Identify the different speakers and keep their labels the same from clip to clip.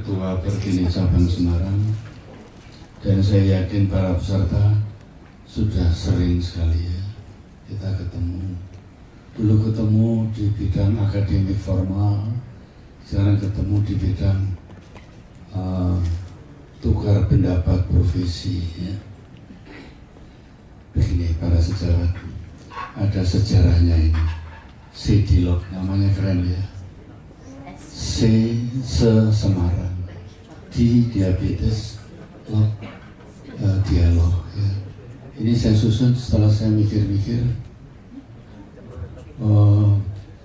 Speaker 1: Ketua Perkini Cabang Semarang, dan saya yakin para peserta sudah sering sekali ya kita ketemu. Dulu ketemu di bidang akademik formal, sekarang ketemu di bidang tukar pendapat profesi ya. Begini para sejawat, ada sejarahnya ini. Sedilog namanya keren ya. Semarang, di diabetes log dialog ya. Ini saya susun setelah saya mikir-mikir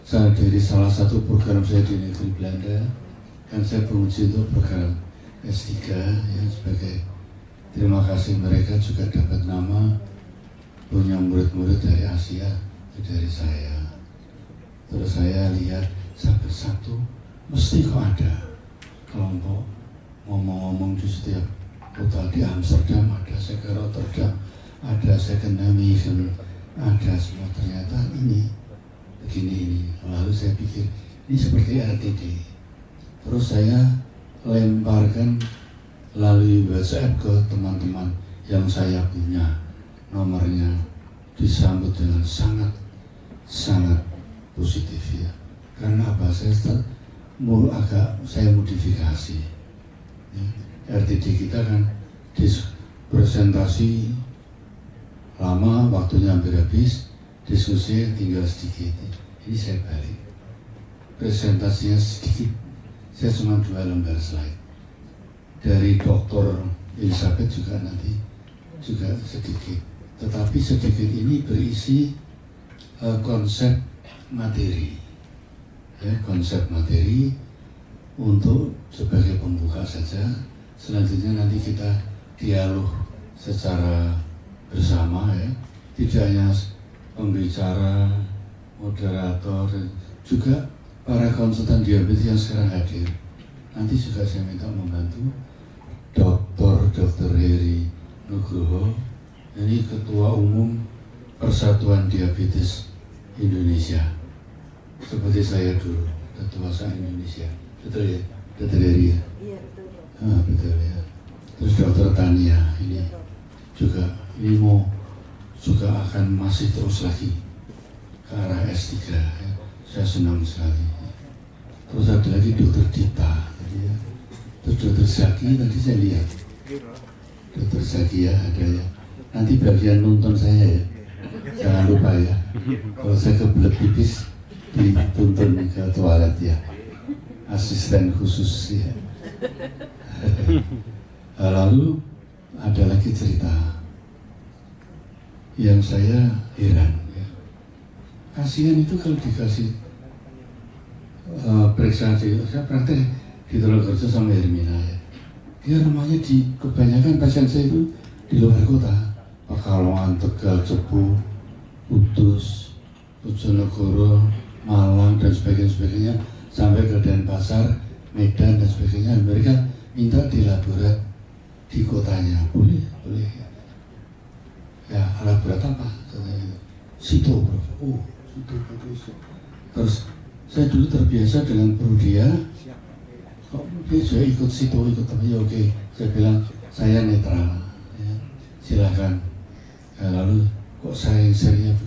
Speaker 1: saya dari salah satu program saya di negeri Belanda, kan saya beruji untuk program S3 ya, sebagai terima kasih mereka juga dapat nama, punya murid-murid dari Asia, dari saya. Terus saya lihat satu mesti kok ada kelompok ngomong-ngomong di setiap kota. Di Amsterdam ada, saya ke Rotterdam ada, saya ke Nijmegen ada, semua ternyata ini begini ini. Lalu saya pikir ini seperti RTD. Terus saya lemparkan melalui WhatsApp ke teman-teman yang saya punya nomornya, disambut dengan sangat positif ya. Karena apa? Saya modifikasi ya. RTD kita kan presentasi lama, waktunya hampir habis, diskusi tinggal sedikit. Ini saya balik, presentasinya sedikit, saya cuma 2 lembar slide. Dari Dr. Elizabeth juga nanti juga sedikit, tetapi sedikit ini berisi konsep materi ya, konsep materi untuk sebagai pembuka saja. Selanjutnya nanti kita dialog secara bersama ya, tidak hanya pembicara, moderator, dan juga para konsultan diabetes yang sekarang hadir. Nanti juga saya minta membantu Dr. Heri Nugroho, ini Ketua Umum Persatuan Diabetes Indonesia, seperti saya dulu, Ketua se-Indonesia. Betul ya, Dr. Heri ya?
Speaker 2: Iya, betul.
Speaker 1: Betul ya. Terus Dr. Tania ini juga, ini mau juga akan masih terus lagi ke arah S3 ya. Saya senang sekali. Terus ada lagi Dr. Dita tadi ya. Terus Dr. Zaki tadi saya lihat. Dr. Zaki ya ada ya. Nanti bagian nonton saya ya. Jangan lupa ya. Kalau saya kebelet pipis dituntun ke toilet ya. Asisten khusus ya. Lalu ada lagi cerita yang saya heran ya. Kasihan itu kalau dikasih periksa saya praktek di Telokerjo sama Hermina ya. Dia rumahnya kebanyakan pasien saya itu di luar kota, Pekalongan, Tegal, Cepu, Kudus, Bojonegoro, Malang dan sebagainya, sampai ke Denpasar, Medan dan sebagainya. Mereka minta dilaborat di kotanya, boleh ya. Ya, laborat apa? Sito, Prof. Oh, Sito. Terus saya dulu terbiasa dengan Prodia. Kok dia juga ikut Sito, ikut apa ya, oke. Saya bilang saya netral ya. Silakan. Ya, lalu kok saya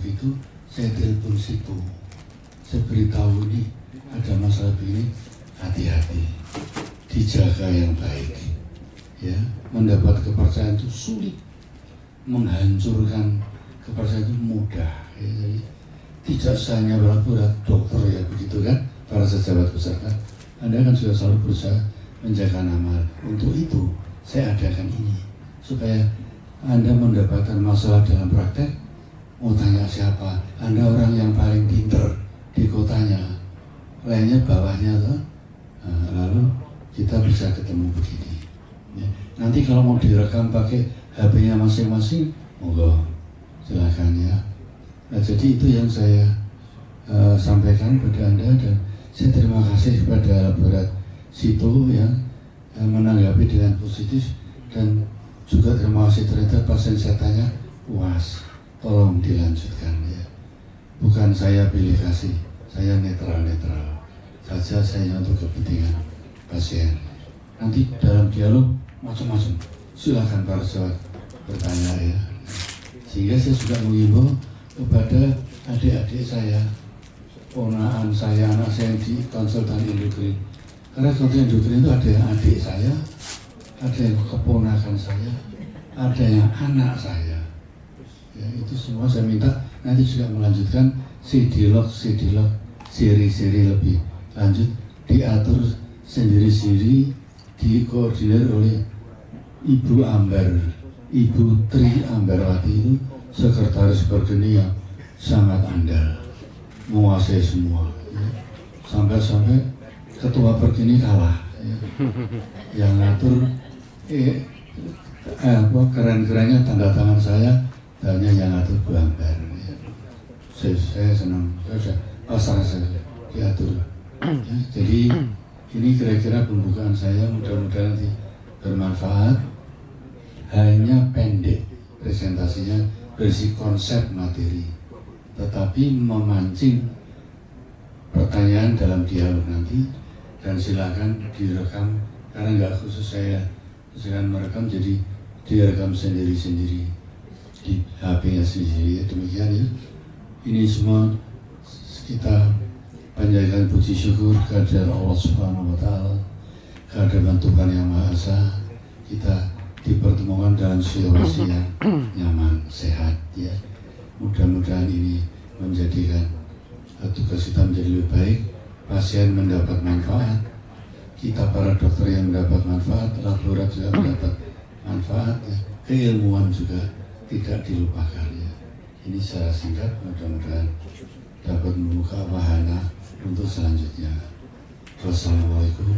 Speaker 1: begitu, saya telepon Sito. Saya beritahu ini ada masalah begini, hati-hati, dijaga yang baik ya. Mendapat kepercayaan itu sulit, menghancurkan kepercayaan itu mudah ya. Jadi tidak hanya laborat dokter ya, begitu kan para sejawat peserta. Anda kan sudah selalu berusaha menjaga nama. Untuk itu saya adakan ini supaya Anda mendapatkan masalah dalam praktek, mau tanya siapa, Anda orang yang paling pinter di kotanya, lainnya bawahnya tuh. Lalu kita bisa ketemu begini ya. Nanti kalau mau direkam pakai HP-nya masing-masing, monggo silakan ya. Nah, jadi itu yang saya sampaikan pada Anda, dan saya terima kasih kepada laborat Sito yang menanggapi dengan positif, dan juga terima kasih ternyata pasien saya tanya puas, tolong dilanjutkan ya. Bukan saya pilih kasih, saya netral saja, saya untuk kepentingan pasien. nanti dalam dialog macam-macam. Silakan para sejawat bertanya ya. Sehingga saya juga mengimbau kepada adik-adik saya, ponakan saya, anak saya yang di konsultan endokrin. Karena konsultan endokrin itu ada yang adik saya, ada yang keponakan saya, ada yang anak saya. Ya, itu semua saya minta nanti juga melanjutkan sidilog, seri-seri lebih lanjut, diatur sendiri-sendiri, dikoordinir oleh Ibu Ambar, Ibu Tri Ambarwati itu sekretaris Pergeni yang sangat andal, menguasai semua. Ya. Sampai ketua Pergeni kalah, ya. Yang ngatur keren-kerennya tanda tangan saya, hanya yang ngatur Bu Ambar. Ya. Saya senang, saya pasrah saya diatur. Ya, jadi ini kira-kira pembukaan saya, mudah-mudahan nanti bermanfaat. Hanya pendek presentasinya, berisi konsep materi, tetapi memancing pertanyaan dalam dialog nanti. Dan silakan direkam, karena nggak khusus saya, silakan merekam, jadi direkam sendiri-sendiri di HP-nya sendiri. Demikian ya. Ini semua kita panjatkan puji syukur kepada Allah Subhanahu Wa Taala, kehadiran Tuhan Yang Maha Esa. Kita dipertemukan dalam situasi yang nyaman, sehat ya. Mudah-mudahan ini menjadikan tugas kita menjadi lebih baik, pasien mendapat manfaat, kita para dokter yang mendapat manfaat, laboratorium juga mendapat manfaat ya. Keilmuan juga tidak dilupakan ya. Ini secara singkat, mudah-mudahan dapat membuka wahana untuk selanjutnya. Wassalamualaikum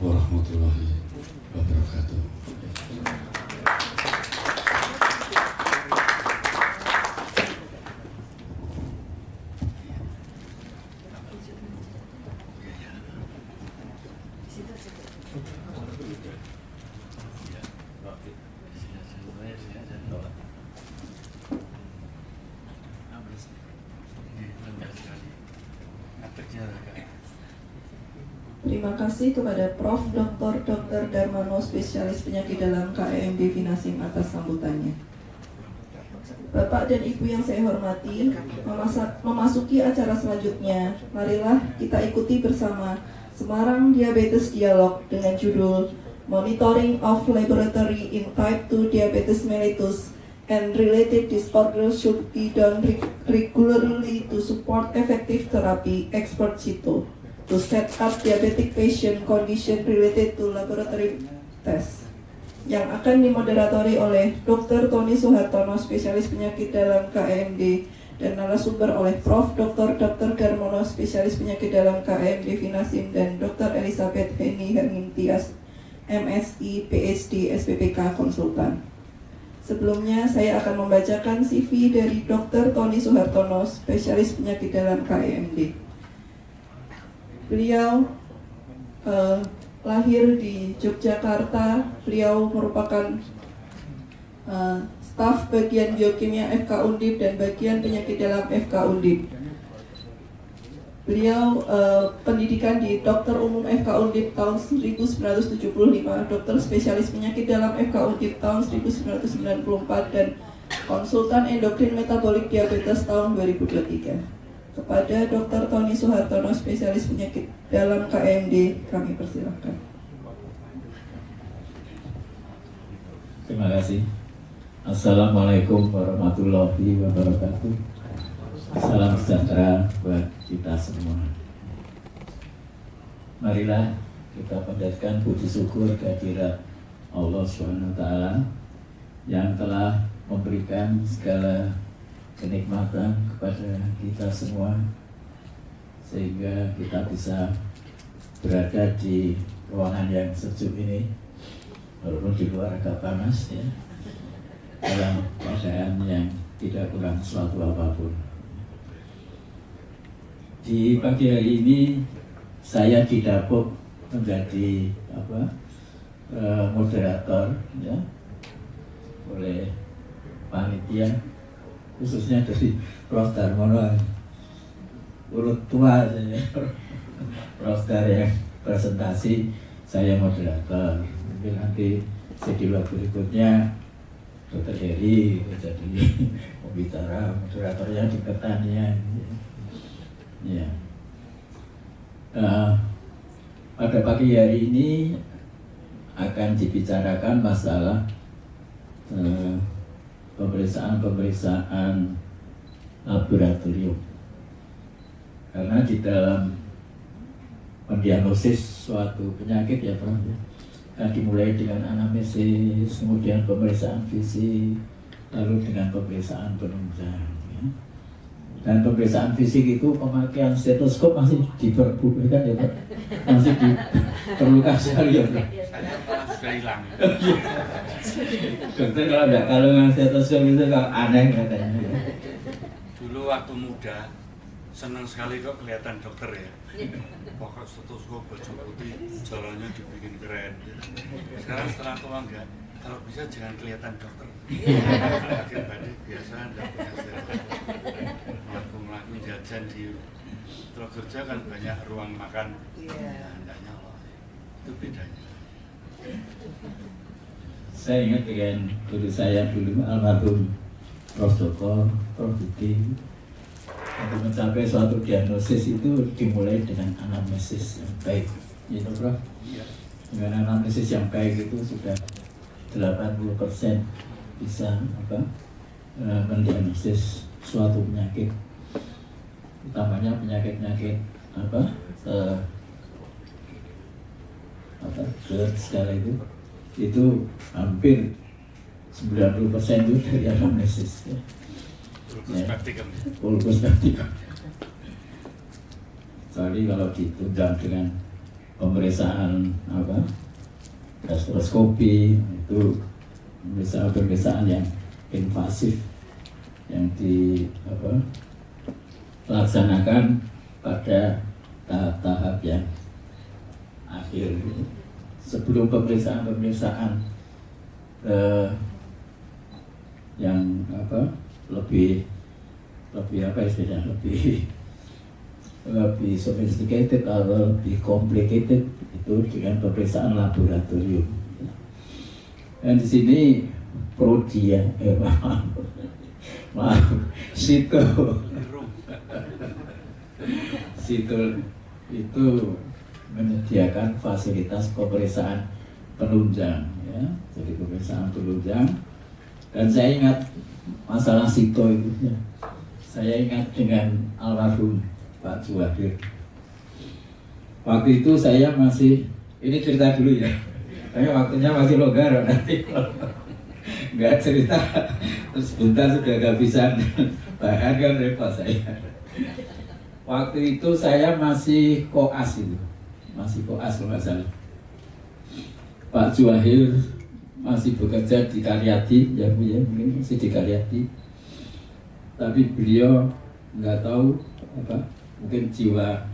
Speaker 1: warahmatullahi wabarakatuh.
Speaker 2: Terima kasih kepada Prof. Dr. Darmano, spesialis penyakit dalam KMB Finasim atas sambutannya. Bapak dan Ibu yang saya hormati, memasuki acara selanjutnya, marilah kita ikuti bersama Semarang Diabetes Dialog dengan judul Monitoring of Laboratory in Type 2 Diabetes Mellitus and Related Disorders should be done regularly to support effective therapy expert CITO to set up diabetic patient condition related to laboratory test, yang akan dimoderatori oleh Dr. Tony Suhartono, spesialis penyakit dalam KMD, dan narasumber oleh Prof. Dr. Darmono, spesialis penyakit dalam KMD Finasim, dan Dr. Elizabeth Heni Hermintias, MSI, PhD, SPPK, konsultan. Sebelumnya saya akan membacakan CV dari Dr. Tony Suhartono, spesialis penyakit dalam KMD. Beliau lahir di Yogyakarta. Beliau merupakan staf bagian biokimia FK Undip dan bagian penyakit dalam FK Undip. Beliau pendidikan di Dokter Umum FK Undip tahun 1975, dokter spesialis penyakit dalam FK Undip tahun 1994, dan konsultan endokrin metabolik diabetes tahun 2023. Kepada Dr. Tony Suhartono, spesialis penyakit dalam KMD, kami persilahkan.
Speaker 3: Terima kasih. Assalamualaikum warahmatullahi wabarakatuh. Salam sejahtera buat kita semua. Marilah kita panjatkan puji syukur kehadirat Allah SWT yang telah memberikan segala kenikmatan kepada kita semua, sehingga kita bisa berada di ruangan yang sejuk ini, walaupun di luar agak panas ya, dalam keadaan yang tidak kurang suatu apapun. Di pagi hari ini saya didapuk menjadi moderator ya, oleh panitia, khususnya dari Prof. Darmono, urut tua saja, Prof. Dar yang presentasi, saya moderator. Mungkin nanti schedule berikutnya Dr. Heri jadi pembicara, moderatornya di pertanian. Ya. Pada pagi hari ini akan dibicarakan masalah pemeriksaan laboratorium. Karena di dalam mendiagnosis suatu penyakit ya Prof, dimulai dengan anamnesis, kemudian pemeriksaan fisik, lalu dengan pemeriksaan penunjang. Ya. Dan pemeriksaan fisik itu pemakaian stetoskop masih diperbolehkan ya Pak, masih diperlukan sekali ya Pak.
Speaker 1: Saya malah sudah hilang.
Speaker 3: Dokter kalau nggak stetoskop itu kok aneh katanya. Ya.
Speaker 1: Dulu waktu muda senang sekali kok kelihatan dokter ya. Pokok stetoskop baju putih, jalannya dibikin keren. Sekarang setelah tua enggak, kalau bisa jangan kelihatan dokter. Bagi biasa enggak punya stetoskop. Melakukan jajan di tempat kerja kan banyak ruang makan. Enggak nyala. Itu bedanya.
Speaker 3: Saya ingat dengan guru saya dulu almarhum Prof. Joko, Prof. Budi. Untuk mencapai suatu diagnosis itu dimulai dengan anamnesis yang baik, gitu Prof. Dengan anamnesis yang baik itu sudah 80% bisa mendiagnosis suatu penyakit, utamanya penyakit-penyakit GERD segala itu hampir 90% itu dari anamnesis. Ya. Pulkus praktikum. Soalnya kalau ditunjang dengan pemeriksaan gastroskopi itu pemeriksaan yang invasif yang dilaksanakan pada tahap-tahap yang akhir. Sebelum pemeriksaan yang lebih sophisticated atau lebih complicated itu dengan pemeriksaan laboratorium. Dan di sini Prodia, Situl itu menyediakan fasilitas pemeriksaan penunjang, ya, jadi pemeriksaan penunjang. Dan saya ingat masalah Sito itu, ya. Saya ingat dengan almarhum Pak Juwadir. Waktu itu saya masih, ini cerita dulu ya, saya waktunya masih longgar nanti nggak cerita terus sebentar sudah nggak bisa bahkan kan repot saya. Waktu itu saya masih koas itu, masih koas kalau nggak salah. Pak Juwahir masih bekerja di Karyadi, ya Bu ya, mungkin masih di Karyadi. Tapi beliau nggak tahu mungkin jiwa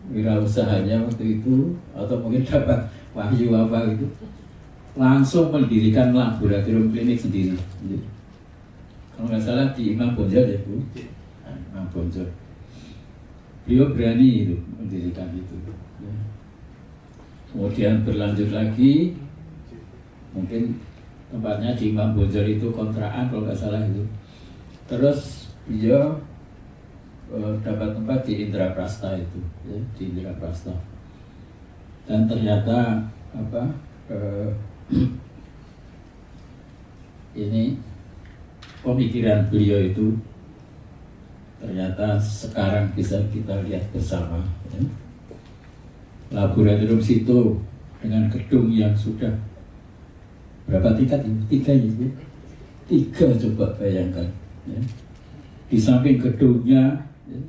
Speaker 3: wirausahanya waktu itu atau mungkin dapat wahyu gitu, langsung mendirikan laboratorium klinik sendiri. Kalau nggak salah di Imam Bonjol ya Bu, Imam Bonjol. Beliau berani itu mendirikan itu. Ya. Kemudian berlanjut lagi, mungkin tempatnya di Imam Bonjol itu kontrakan kalau nggak salah itu. Terus beliau dapat tempat di Indraprasta itu, ya, di Indraprasta. Dan ternyata ini pemikiran beliau itu ternyata sekarang bisa kita lihat bersama. Ya. Laboratorium Sito dengan gedung yang sudah berapa tingkat ini? 3 itu. 3 coba bayangkan. Ya. Di samping gedungnya, ya,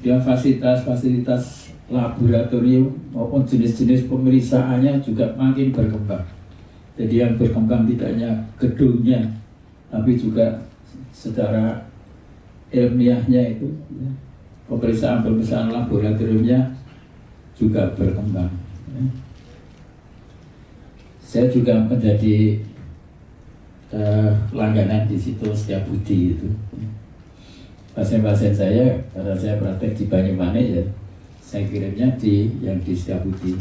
Speaker 3: dia fasilitas laboratorium maupun jenis-jenis pemeriksaannya juga makin berkembang. Jadi yang berkembang tidak hanya gedungnya, tapi juga secara ilmiahnya itu, ya, pemeriksaan laboratoriumnya juga berkembang. Ya. Saya juga menjadi langganan di situ Setiabudi itu. Pasien-pasien saya, karena saya praktek di Banyumanik ya, saya kirimnya di Setiabudi.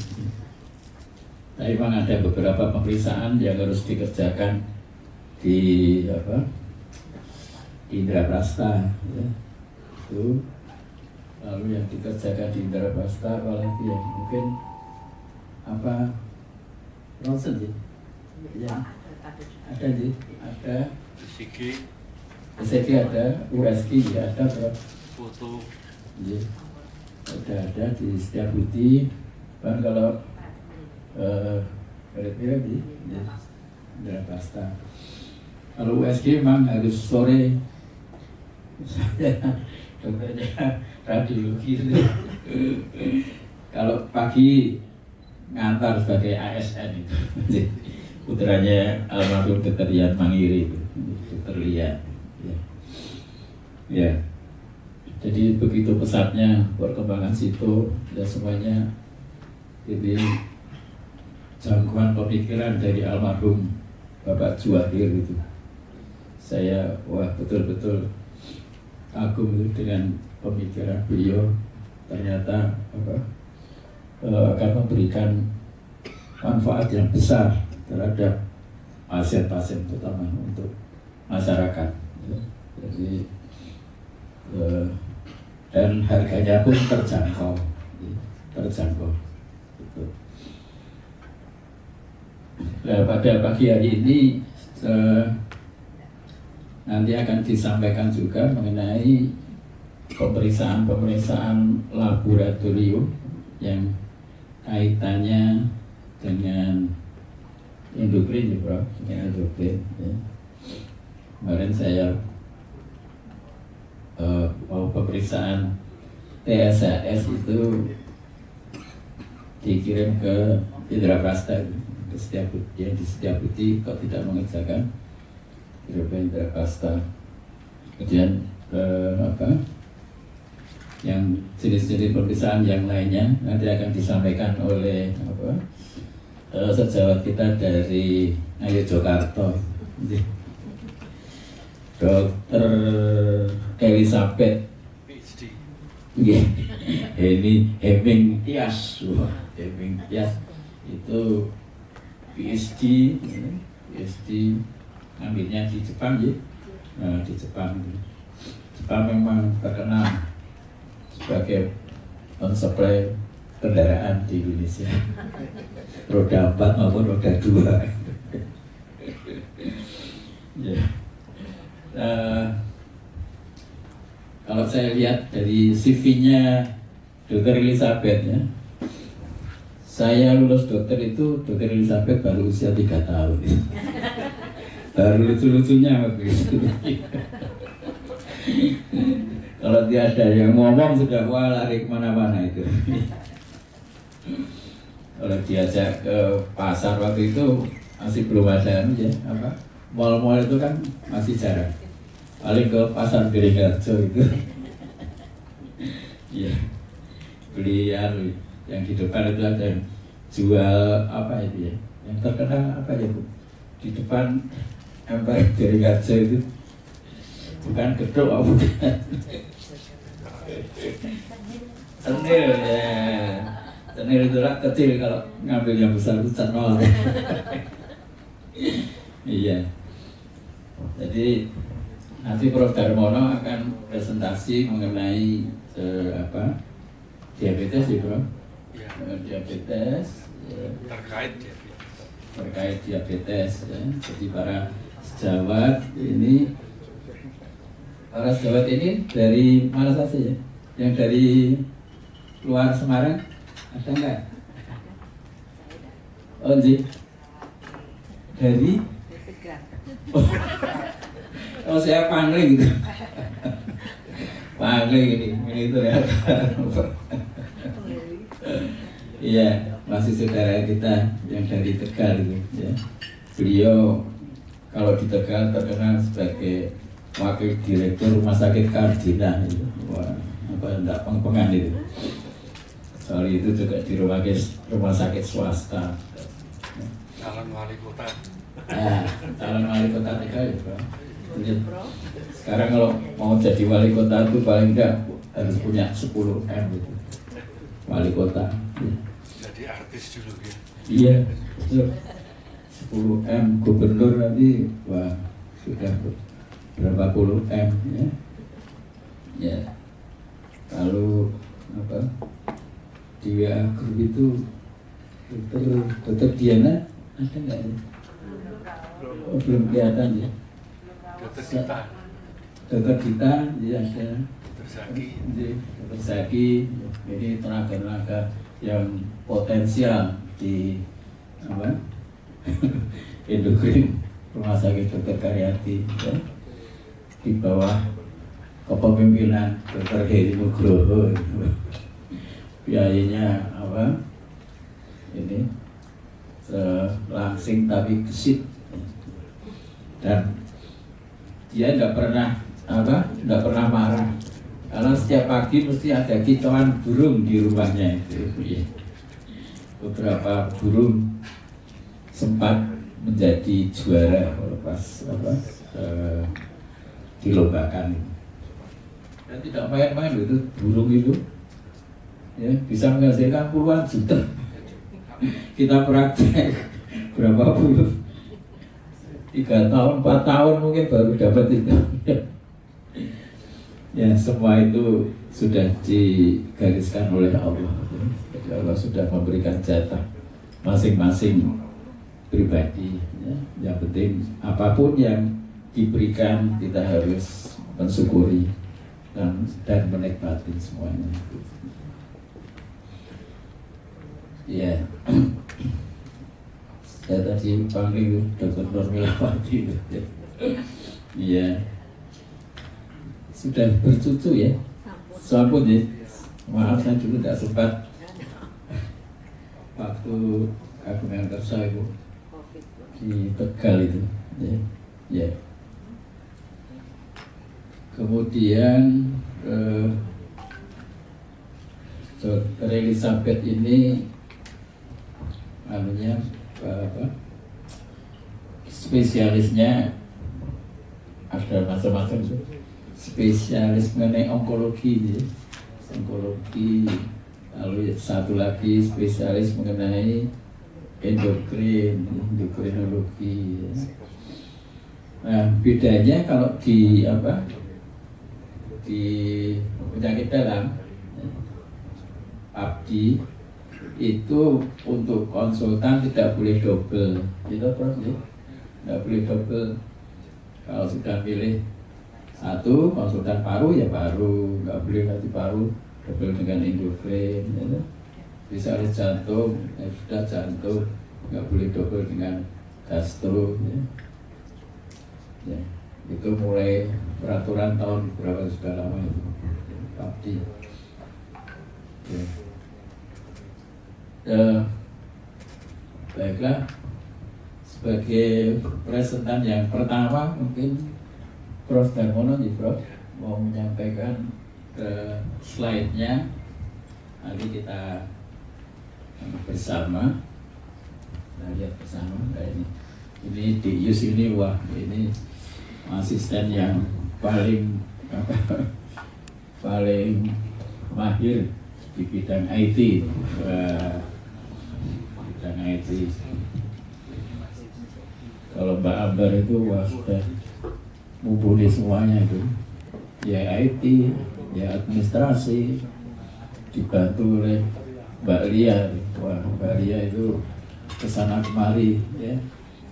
Speaker 3: Tapi memang ada beberapa pemeriksaan yang harus dikerjakan di di Indraprasta, ya. Itu lalu yang dikerjakan di Indraprasta apalagi yang mungkin ronsen sih, ya ada sih, ada ECG ada, USG ya ada, foto, ya. Ada di setiap budi, kan kalau mirip-mirip di Indraprasta. Kalau USG memang harus sore, dokternya radiologi. Kalau pagi ngantar sebagai ASN itu, putranya almarhum Dr. Ian Mangiri itu, Dr. Ian. Ya. Jadi begitu pesatnya perkembangan situ, ya semuanya jadi jangkauan pemikiran dari almarhum Bapak Juwahir itu. Saya betul-betul kagum dengan pemikiran beliau. Ternyata akan memberikan manfaat yang besar terhadap pasien-pasien, terutama untuk masyarakat. Jadi dan harganya pun terjangkau. Gitu. Nah, pada pagi hari ini nanti akan disampaikan juga mengenai pemeriksaan laboratorium yang kaitannya dengan endokrin, ya bro, dengan endokrin. Ya. Kemarin saya mau pemeriksaan TSHS itu dikirim ke Indraprasta, ke setiap budi kok tidak mengerjakan Indraprasta. Kemudian yang jenis-jenis pemeriksaan yang lainnya nanti akan disampaikan oleh sejawat kita dari Yogyakarta, Dr. Elizabeth Heming Tias itu PhD ambilnya di Jepang, ya. Di Jepang memang terkenal sebagai mensuplai kendaraan di Indonesia, roda 4 maupun roda 2. Ya. Kalau saya lihat dari CV-nya Dr. Elizabeth, ya, saya lulus dokter itu Dr. Elizabeth baru usia 3 tahun. Baru lucu-lucunya begitu. Kalau dia ada yang ngomong sudah lari kemana-mana itu. Kalau diajak ke pasar waktu itu masih belum ada mal-mal itu kan masih jarang. Paling ke pasar Beringharjo itu. Iya. Beli yang di depan itu ada yang jual itu ya. Yang terkenal ya Bu? Di depan Empire Beringharjo itu. Bukan gedung, bukan. Cenil ya. Cenil itu lah kecil, kalau ngambil yang besar itu cenol. Iya. Jadi nanti Prof. Darmono akan presentasi mengenai diabetes, ya Bro? Ya. Diabetes. Ya. Terkait diabetes, ya. Jadi para sejawat ini dari mana saja ya? Yang dari luar Semarang ada enggak? Oh, Ji. Dari? Oh, saya pangling gitu. Pangling ini ternyata. Iya, masih saudara kita yang dari Tegal gitu ya. Beliau kalau di Tegal terkenal sebagai wakil direktur rumah sakit Kardina itu. Wah, enggak peng-pengan itu. Soal itu juga di rumah sakit swasta.
Speaker 4: Calon wali kota.
Speaker 3: Calon wali kota Tegal ya, Bro. Sekarang kalau mau jadi wali kota itu paling enggak harus punya 10 M gitu. Wali kota.
Speaker 4: jadi artis dulu ya.
Speaker 3: Iya, betul. 10M gubernur nanti, wah sudah berapa puluh M ya. Ya, lalu apa di WA Group itu dokter Diana ada nggak ya? Oh, belum kelihatan ya.
Speaker 4: Dokter kita,
Speaker 3: Dokter Dita, ya ada.
Speaker 4: Dokter Zaki.
Speaker 3: Dokter Zaki, ini tenaga-tenaga yang potensial di apa? Endokrin Rumah Sakit Dr. Karyati ya. Di bawah kepemimpinan Dr. Heri Nugroho. Biayanya apa? Ini langsing tapi gesit, dan dia tidak pernah marah karena setiap pagi mesti ada kicauan burung di rumahnya itu. Beberapa burung sempat menjadi juara pas dilombakan, dan tidak main-main itu burung itu ya, bisa menghasilkan puluhan juta. Kita praktek berapa puluh, 3 tahun, 4 tahun mungkin baru dapat itu. Ya, semua itu sudah digariskan oleh Allah. Jadi Allah sudah memberikan jatah masing-masing pribadi ya. Yang penting apapun yang diberikan kita harus mensyukuri dan menikmati semuanya. Ya, saya tadi panggil Dr. Nurmilawati. Iya, sudah bercucu ya, sampun ya. Maaf saya dulu tidak sempat waktu Kagungan Kersa itu di Tegal itu. Ya. Kemudian Dr. Elizabeth ini spesialisnya ada macam-macam, spesialis mengenai onkologi, lalu satu lagi spesialis mengenai endokrinologi. Nah, bedanya kalau di penyakit dalam, abdi itu untuk konsultan tidak boleh double, gitu Prof, ya? Tidak boleh double. Kalau sudah pilih satu konsultan paru ya paru, nggak boleh nanti paru double dengan endokrin, gitu. Spesialis jantung, sudah jantung, nggak boleh double dengan gastro, ya. Ya, itu mulai peraturan tahun berapa sudah lama itu, abdi. Ya. Baiklah, sebagai presentan yang pertama mungkin Prof. Darmono nih Prof mau menyampaikan ke slide-nya. Nanti kita bersama lihat bersama. Nah, ini di Yus ini, wah ini asisten yang paling mahir di bidang IT. Bidang IT. Kalau Mbak Ambar itu wah sudah mumpuni semuanya itu. Ya IT, ya administrasi, dibantu oleh Mbak Lia. Wah, Mbak Lia itu kesana kemari ya,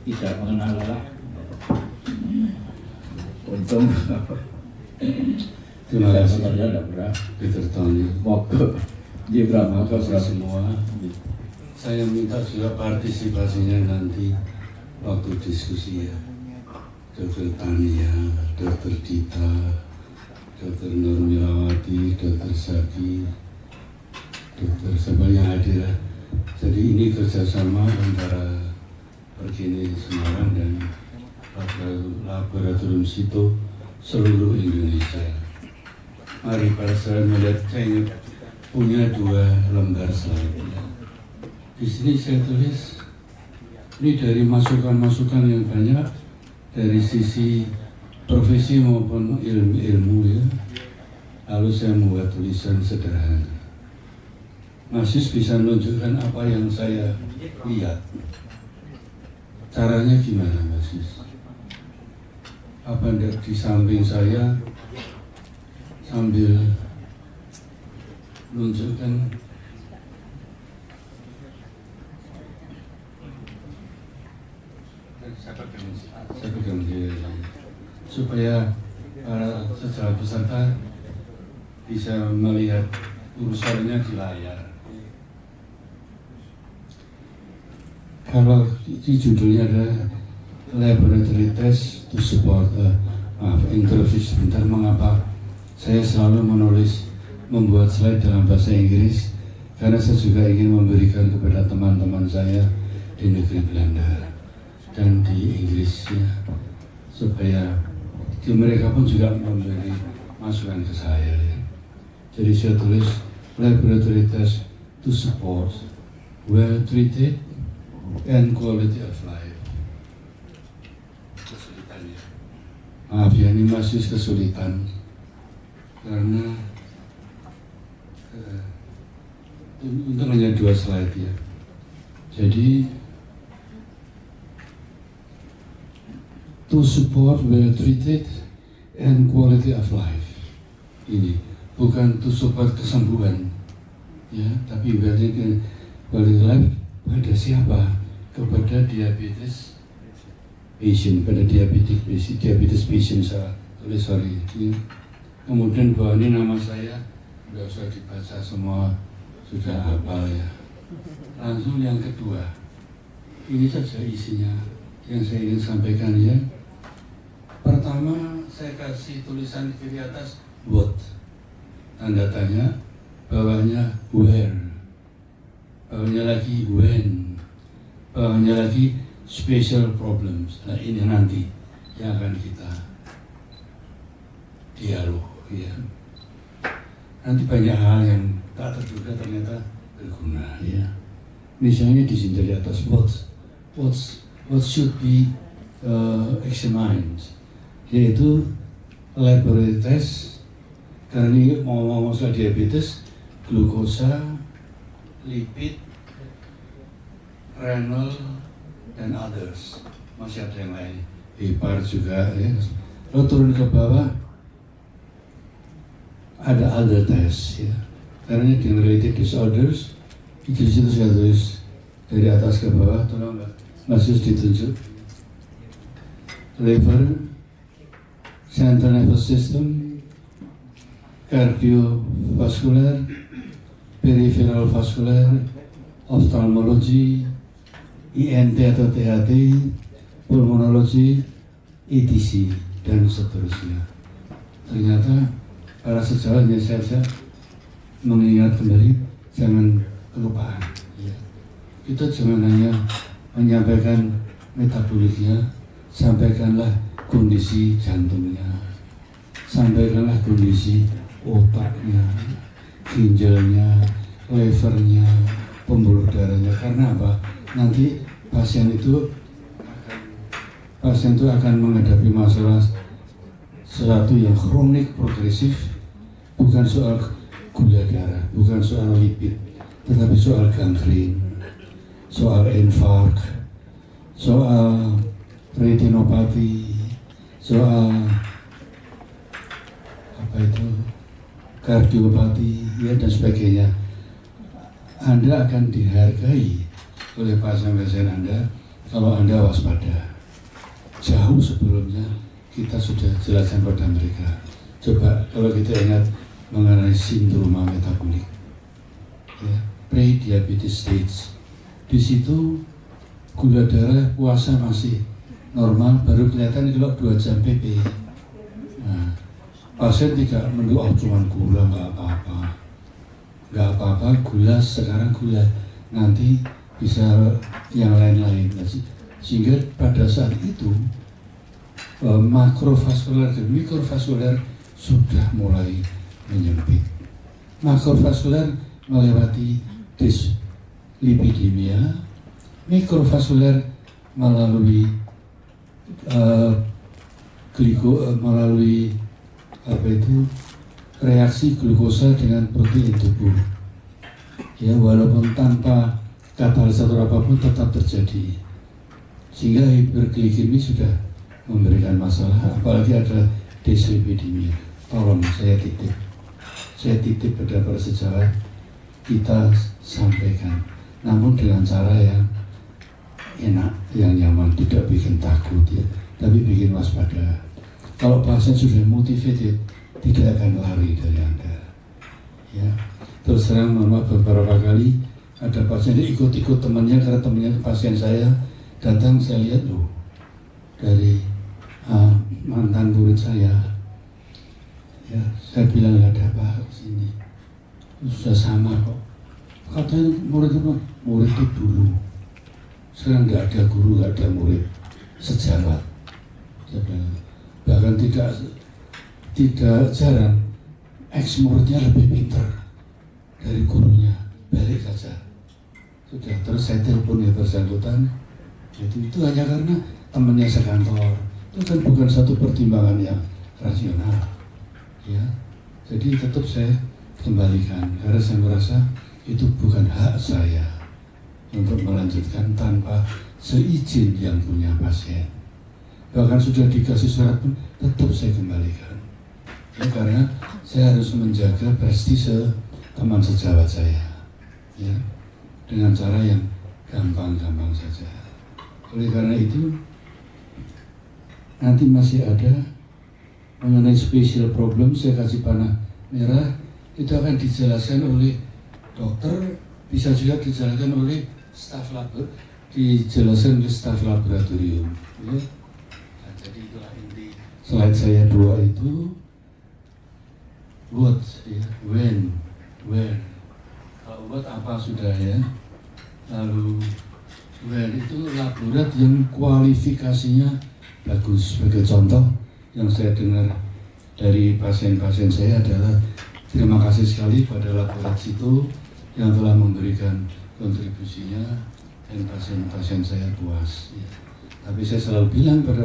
Speaker 3: tidak mengenal lelah. Untung
Speaker 1: terima kasih
Speaker 3: tidak berat.
Speaker 1: Peter Tony.
Speaker 3: Mogok Jibra,
Speaker 1: Terima
Speaker 3: mogok
Speaker 1: kasih semua. Saya minta juga partisipasinya nanti waktu diskusi ya. Dr. Tania, Dr. Dita, Dr. Nurmilawati, Dr. Zaki, Dr. siapa yang hadir. Jadi ini kerjasama antara Perkini Semarang dan Laboratorium Sito seluruh Indonesia. Mari para saudara melihat, saya punya 2 lembar slide. Di sini saya tulis ini dari masukan-masukan yang banyak dari sisi profesi maupun ilmu ya. Lalu saya membuat tulisan sederhana. Mas Yus bisa menunjukkan apa yang saya lihat. Caranya gimana Mas Yus? Apa ndak di samping saya sambil menunjukkan saya pegang diri supaya para sejawat peserta bisa melihat urusannya di layar. Kalau di judulnya ada laboratory test to support, interview sebentar, mengapa saya selalu membuat slide dalam bahasa Inggris, karena saya juga ingin memberikan kepada teman-teman saya di negeri Belanda dan di Inggris ya, supaya mereka pun juga memberi masukan ke saya ya. Jadi saya tulis laboratory test to support well treated and quality of life. Kesulitannya, maaf ya, ini masih kesulitan karena untuk hanya 2 slide ya. Jadi to support well treated and quality of life, ini bukan to support kesembuhan ya, tapi well treated quality of life pada siapa? Kepada diabetes patient, pada diabetes patient, saya tulis sorry ya. Kemudian bahwa ini nama saya nggak usah dibaca, semua sudah hafal ya. Langsung yang kedua, ini saja isinya yang saya ingin sampaikan ya. Pertama, saya kasih tulisan kiri atas what, tanda tanya, bawahnya where, bawahnya lagi when, bawahnya lagi special problems. Nah ini nanti yang akan kita dialog ya. Nanti banyak hal yang tak terduga ternyata berguna ya. Misalnya di sini dari atas what should be examined, yaitu laboratory test, karena ini ngomong soal diabetes, glukosa, lipid, renal, dan others. Masih ada yang lain, hepar juga ya. Lalu turun ke bawah ada other test ya, karena di related disorders itu di situ saya tulis dari atas ke bawah. Tolong Mas Yus ditunjuk. Liver, central nervous system, cardiovascular, peripheral vascular, ophthalmology, INT atau THT, pulmonologi, ETC, dan seterusnya. Ternyata para sejawatnya saya mengingat kembali, jangan kelupaan ya. Kita jangan hanya menyampaikan metaboliknya, sampaikanlah kondisi jantungnya, sampaikanlah kondisi otaknya, ginjalnya, levernya, pembuluh darahnya. Karena apa? Nanti pasien itu akan menghadapi masalah sesuatu yang kronik progresif, bukan soal gula darah, bukan soal lipid, tetapi soal gangren, soal infark, soal retinopati, soal kardiopati ya, dan sebagainya. Anda akan dihargai oleh pasien-pasien Anda kalau Anda waspada. Jauh sebelumnya kita sudah jelaskan pada mereka. Coba kalau kita ingat mengenai sindroma metabolik ya, pre-diabetes stage, di situ gula darah puasa masih normal, baru kelihatan kalau 2 jam PP. Nah, pasien tidak menduga cuma gula, nggak apa-apa, gula sekarang gula, nanti bisa yang lain-lain. Sehingga pada saat itu makrovaskular dan mikrovaskular sudah mulai menyempit. Makrovaskular melewati dyslipidemia, mikrovaskular melalui reaksi glukosa dengan protein tubuh. ya walaupun tanpa katalisator apapun tetap terjadi, sehingga hiperglikemi sudah memberikan masalah, apalagi ada dyslipidemia. Tolong saya titip pada para sejawat, kita sampaikan, namun dengan cara yang enak, yang nyaman, tidak bikin takut ya, tapi bikin waspada. Kalau pasien sudah motivated, tidak akan lari dari Anda. Ya, terus terang mohon maaf, beberapa kali ada pasien yang ikut-ikut temannya karena temannya itu pasien saya datang, saya lihat loh dari mantan murid saya. Ya, saya bilang ada apa sini, sudah sama kok. Katanya murid itu dulu. Sekarang nggak ada guru, nggak ada murid, sejawat. Bahkan tidak jarang ex muridnya lebih pintar dari gurunya, balik saja. Sudah, terus saya telepon yang bersangkutan, itu hanya karena temannya sekantor. Itu kan bukan satu pertimbangan yang rasional, ya. Jadi tetap saya kembalikan karena saya merasa itu bukan hak saya untuk melanjutkan tanpa seizin yang punya pasien. Bahkan sudah dikasih surat pun tetap saya kembalikan. Ya, karena saya harus menjaga prestise teman sejawat saya, ya, dengan cara yang gampang-gampang saja. Oleh karena itu, nanti masih ada mengenai special problem, saya kasih panah merah, itu akan dijelaskan oleh dokter, bisa juga dijelaskan oleh staf laboratorium. Ya. Nah, jadi itulah inti slide saya 2 itu. What, ya, when, where. Kalau what apa sudah ya. Lalu where itu laborat yang kualifikasinya bagus. Sebagai contoh yang saya dengar dari pasien-pasien saya adalah terima kasih sekali pada laborat situ yang telah memberikan kontribusinya dan pasien-pasien saya puas. Ya. Tapi saya selalu bilang pada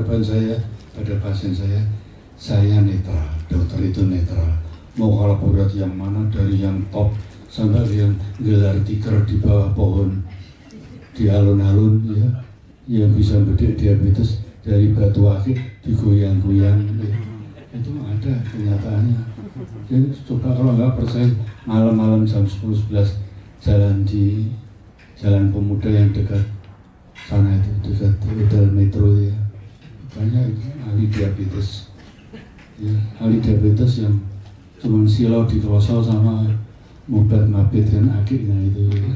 Speaker 1: pasien saya netral, dokter itu netral. Mau laborat yang mana, dari yang top sampai yang gelar tikar di bawah pohon di alun-alun, ya, yang bisa bedik diabetes dari batu akik digoyang-goyang, ya. Itu ada kenyataannya. Jadi coba kalau nggak percaya, malam-malam jam 10-11 jalan di Jalan Pemuda yang dekat sana itu, dekat hotel Metro, ya, banyak ahli diabetes, ya, ahli diabetes yang cuman silau di klosol sama mobat mabit dan akiknya itu, ya.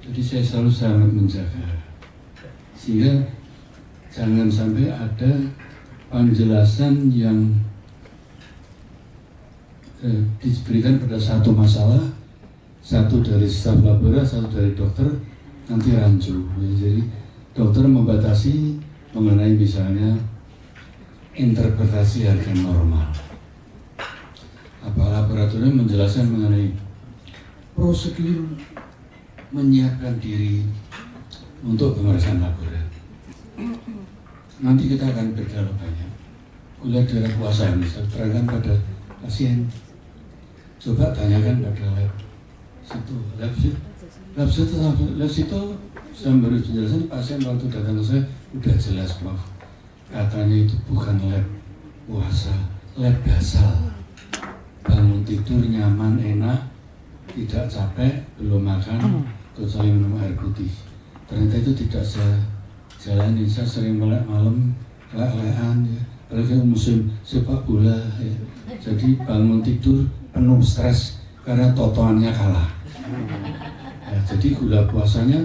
Speaker 1: Jadi saya selalu sangat menjaga sehingga jangan sampai ada penjelasan yang diberikan pada satu masalah, satu dari staf laboratorium, satu dari dokter, nanti rancu. Ya, jadi dokter membatasi mengenai misalnya interpretasi harga normal. Apa laboratorium menjelaskan mengenai prosedur menyiapkan diri untuk pemeriksaan laboratorium. Nanti kita akan berdialog banyak. Gula darah puasa misalnya terangkan pada pasien. Coba tanyakan pada lab situ saya beri penjelasan, pasien waktu datang ke saya udah jelas, maaf, katanya itu bukan lab puasa, lab basal. Bangun tidur nyaman, enak, tidak capek, belum makan, kecuali minum air putih. Ternyata itu tidak saya jalani. Saya sering melek malam, lek-lekan, ya. Apalagi musim sepak bola, ya. Jadi bangun tidur penuh stres karena totoannya kalah. Ya, jadi gula puasanya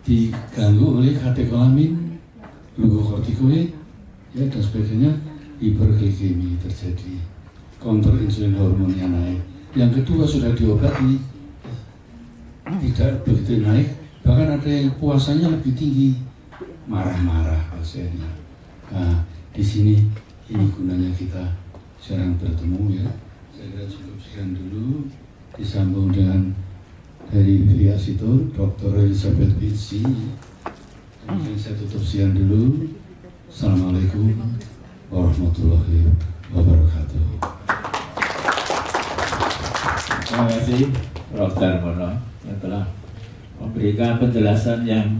Speaker 1: diganggu oleh katekolamin, glukokortikoid, ya, dan sebagainya, hiperglikemi terjadi. Kontrol insulin hormonnya naik. Yang kedua sudah diobati, tidak begitu naik, bahkan ada yang puasanya lebih tinggi, marah-marah pasiennya. Nah, di sini ini gunanya kita jarang bertemu, ya. Saya kira cukup sekian dulu, disambung dengan dari pihak situ, Dr. Elizabeth Binsi. Kemudian saya tutup sekian dulu. Assalamualaikum warahmatullahi wabarakatuh.
Speaker 3: Terima kasih Prof. Darmono yang telah memberikan penjelasan yang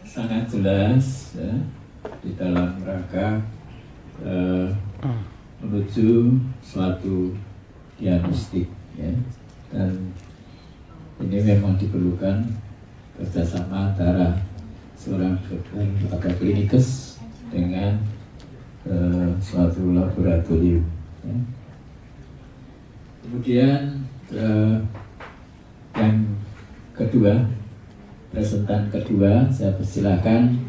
Speaker 3: sangat jelas ya, di dalam rangka menuju suatu diagnostik ya. Dan ini memang diperlukan kerjasama antara seorang dokter atau klinikus dengan suatu laboratorium ya. Kemudian yang kedua, presentan kedua, saya persilakan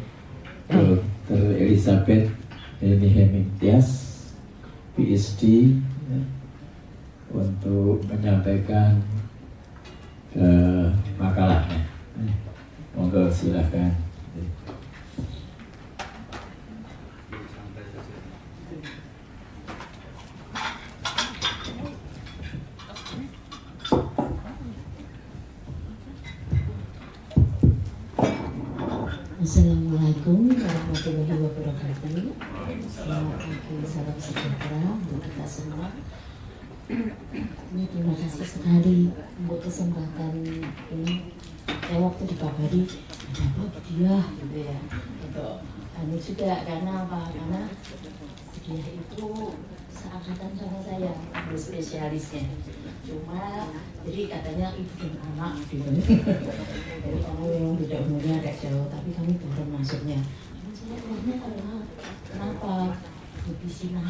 Speaker 3: Dr. Elizabeth Eni Hemingtias, PhD ya, untuk menyampaikan makalahnya. Monggo silakan.
Speaker 5: Assalamualaikum warahmatullahi wabarakatuh. Selamat pagi, salam sejahtera untuk kita semua. Ini terima kasih sekali untuk kesempatan ini. Saya waktu dikabari ada apa Budiah gitu ya. Untuk juga karena apa? Karena Budiah itu seangkatan sama saya, ambil spesialisnya. Cuma jadi katanya ibu dan anak gitu. Jadi kamu memang beda umurnya agak jauh, tapi kami bareng masuknya. Saya keluarnya kenapa? Lebih sinau.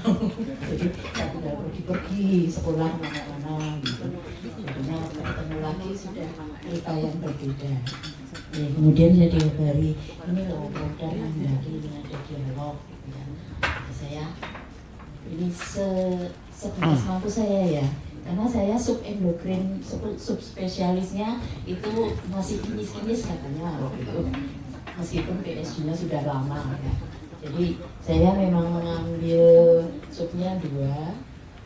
Speaker 5: Jadi saya tidak pergi sekolah kemana-mana gitu. Jadinya ketemu lagi sudah cerita yang berbeda. Ya, kemudian saya dikabari ini loh produk mendaki ini ada dialog gitu ya. Saya ini sebatas mampu saya ya. Karena saya subendokrin, subspesialisnya itu masih kinis-kinis katanya waktu itu, meskipun PSG-nya sudah lama ya. Jadi saya memang mengambil subnya dua,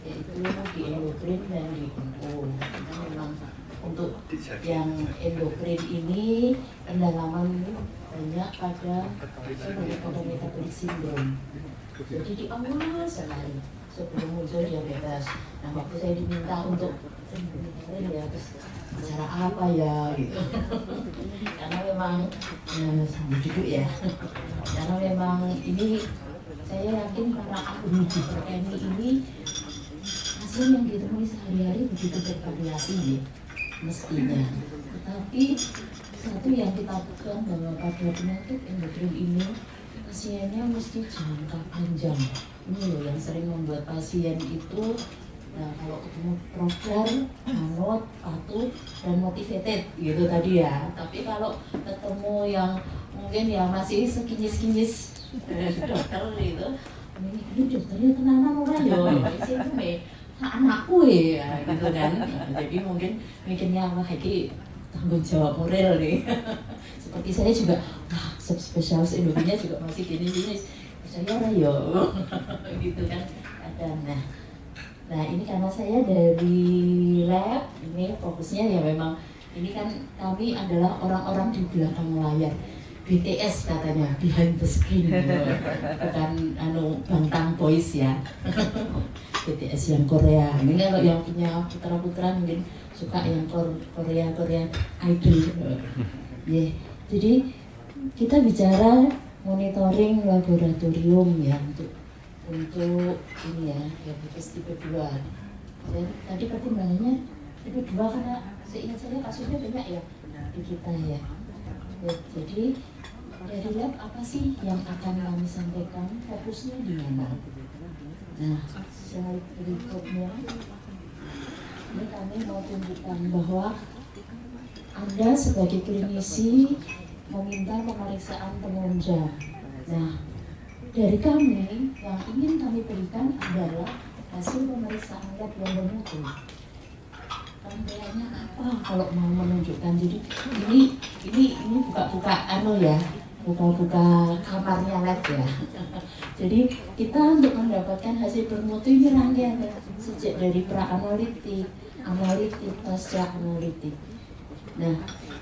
Speaker 5: yaitu di endokrin dan di onko. Karena memang untuk yang endokrin ini pendalaman ini banyak pada metabolic syndrome. Jadi di awal sekali sebelum muncul diabetes. Nah waktu saya diminta untuk ya terus bicara apa ya gitu. Karena memang sambil duduk ya. Karena memang ini saya yakin para ahli hiperteni ini hasil yang ditemui sehari-hari begitu bervariasi ya, mestinya. Tetapi satu yang kita takutkan bahwa pada penyakit endokrin ini pasiennya mesti jangka panjang. Ini loh yang sering membuat pasien itu, nah kalau ketemu program, manut, patuh, dan motivated gitu tadi ya. Tapi kalau ketemu yang mungkin ya masih sekinis-kinis dokter gitu, ini dokternya tenanan orang ya, ini anakku ya gitu kan. Jadi mungkin mikirnya wah ini tanggung jawab moral nih. Seperti saya juga, wah subspesialis endokrinnya juga masih gini-gini. Saya rayo gitu kan ada. Nah ini karena saya dari lab ini fokusnya ya memang ini kan kami adalah orang-orang di belakang layar, BTS katanya, behind the screen bukan Bangtan Boys ya. BTS yang Korea. Ini kalau yang punya putra-putra mungkin suka yang Korea idol. Yeah. Jadi kita bicara monitoring laboratorium ya untuk ini ya diabetes tipe 2. Dan tadi pertimbangannya tipe 2 karena seingat saya kasusnya banyak ya di kita ya. Jadi dari lab apa sih yang akan kami sampaikan, fokusnya di mana? Nah, slide berikutnya ini kami mau tunjukkan bahwa Anda sebagai klinisi meminta pemeriksaan penunjang. Nah, dari kami yang ingin kami berikan adalah hasil pemeriksaan lab yang bermutu. Rangkaiannya apa kalau mau menunjukkan? Jadi ini buka-buka buka-buka kamarnya lab ya. Jadi kita untuk mendapatkan hasil bermutu ini rangkaiannya sejak dari pra-analitik, analitik, pasca analitik. Nah,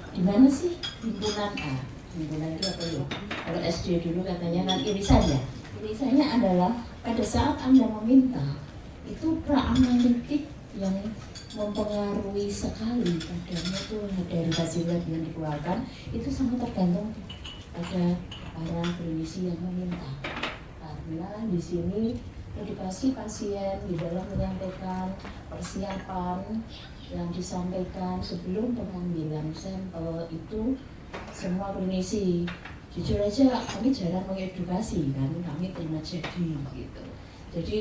Speaker 5: di mana sih himpunan A? Himpunan itu apa ya? Kalau SD dulu katanya kan irisan ya. Irisannya adalah pada saat Anda meminta itu pra-analitik yang mempengaruhi sekali kadarnya tuh dari hasil lab yang dikeluarkan. Itu sangat tergantung pada para klinisi yang meminta, karena di sini edukasi pasien di dalam menyampaikan persiapan yang disampaikan sebelum pengambilan sampel itu semua klinisi, jujur aja kami jarang mengedukasi kan, kami terima jadi gitu. Jadi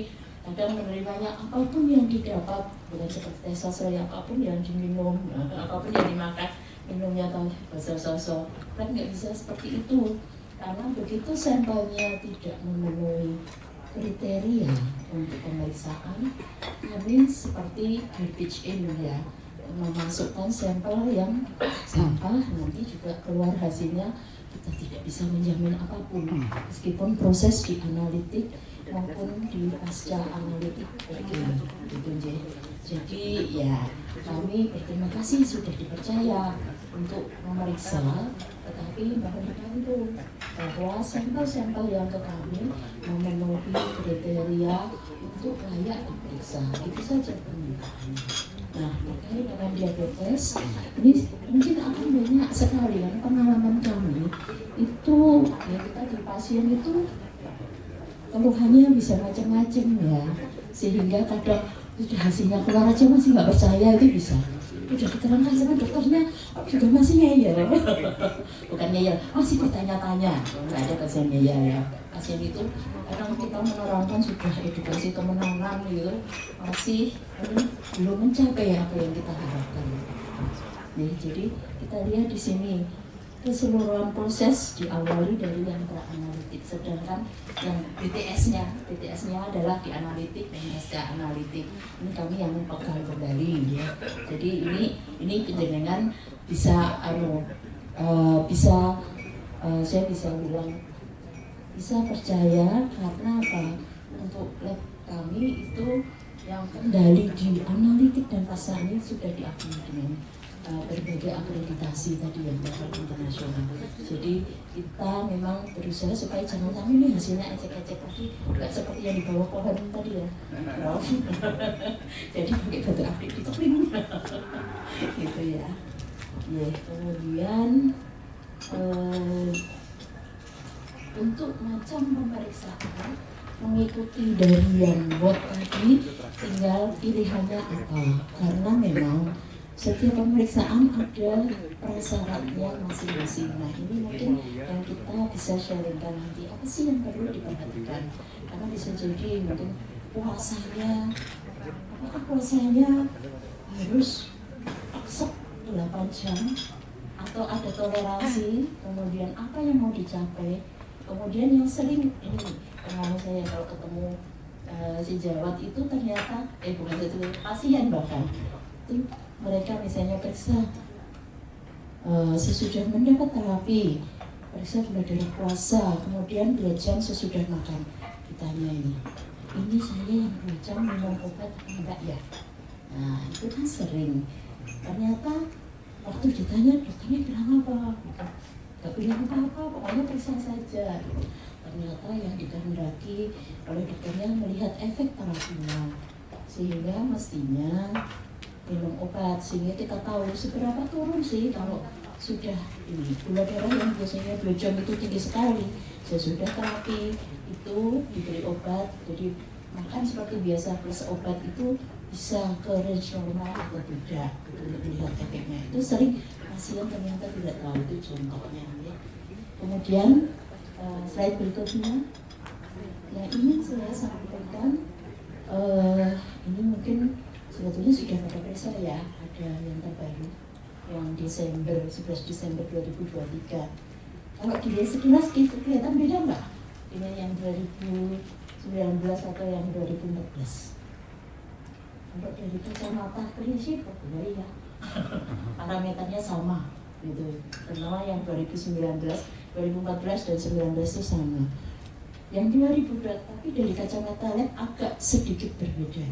Speaker 5: kadang menerimanya apapun yang didapat, bukan seperti tes sosial, apapun yang diminum, apapun yang dimakan, minumnya atau sosok, kan nggak bisa seperti itu, karena begitu sampelnya tidak memenuhi kriteria untuk pemeriksaan, kami seperti garbage in ya, memasukkan sampel yang sampah, nanti juga keluar hasilnya kita tidak bisa menjamin apapun, meskipun proses di analitik maupun di pasca analitik gitu. Jadi ya kami berterima kasih sudah dipercaya untuk memeriksa, tetapi mohon dibantu bahwa sampel-sampel yang ke kami memenuhi kriteria untuk layak diperiksa, itu saja permintaannya. Nah, terkait dengan diabetes, ini mungkin akan banyak sekali kan pengalaman kami itu ya, kita di pasien itu keluhannya bisa macam-macam ya, sehingga kadang sudah hasilnya keluar aja masih nggak percaya, itu bisa udah diterangkan sama dokternya juga masih ngeyel bukan ngeyel, masih bertanya-tanya, nggak ada pasien ngeyel ya. Pasien itu kadang kita menerangkan sudah edukasi kemenangan gitu, masih belum mencapai apa yang kita harapkan. Nih, jadi kita lihat di sini keseluruhan proses diawali dari yang pra-analitik, sedangkan yang BTS-nya adalah di analitik dan pasca analitik. Ini kami yang mempegang kembali ya. Jadi ini penjenengan bisa saya bisa bilang bisa percaya, karena apa? Untuk lab kami itu yang kendali di analitik dan pasca ini sudah diakui dengan berbagai akreditasi tadi yang level internasional. Jadi kita memang berusaha supaya jangan sampai ini hasilnya ecek-ecek tadi, nggak seperti yang di bawah pohon tadi ya. Jadi pakai batu aktif itu gitu ya. Kemudian untuk macam pemeriksaan mengikuti dari yang buat tadi, tinggal pilihannya apa, karena memang setiap pemeriksaan ada prasyaratnya masing-masing. Nah, ini mungkin yang kita bisa sharingkan nanti, apa sih yang perlu diperhatikan, karena bisa jadi mungkin puasanya, apakah puasanya harus sep 8 jam atau ada toleransi, kemudian apa yang mau dicapai. Kemudian yang sering ini pengalaman saya kalau ketemu si Jawat itu ternyata bukan itu pasien, bahkan itu mereka misalnya periksa sesudah mendapat terapi, periksa mulai dari puasa, kemudian 2 jam sesudah makan, ditanya ini saya yang 2 jam minum obat apa enggak ya? Nah, itu kan sering. Ternyata waktu ditanya dokternya bilang apa? Gak bilang apa-apa, pokoknya periksa saja. Ternyata yang dikehendaki oleh dokternya melihat efek terapinya, sehingga mestinya minum obat, sehingga kita tahu seberapa turun sih kalau sudah ini gula darah yang biasanya 2 jam itu tinggi sekali, sesudah terapi itu diberi obat, jadi makan seperti biasa plus obat itu bisa ke range normal atau tidak, untuk melihat efeknya. Itu sering pasien ternyata tidak tahu, itu contohnya ya. Kemudian slide berikutnya yang ingin saya sampaikan, ini mungkin sebetulnya sudah pada periksa ya, ada yang terbaru yang Desember 11 Desember 2023. Kalau dilihat sekilas gitu kelihatan beda nggak dengan yang 2019 atau yang 2014? Untuk dari kacamata prinsip ya parameternya sama gitu, terutama yang 2019, 2014 dan 19 itu sama. Yang 2000 tapi dari kacamata lab agak sedikit berbeda.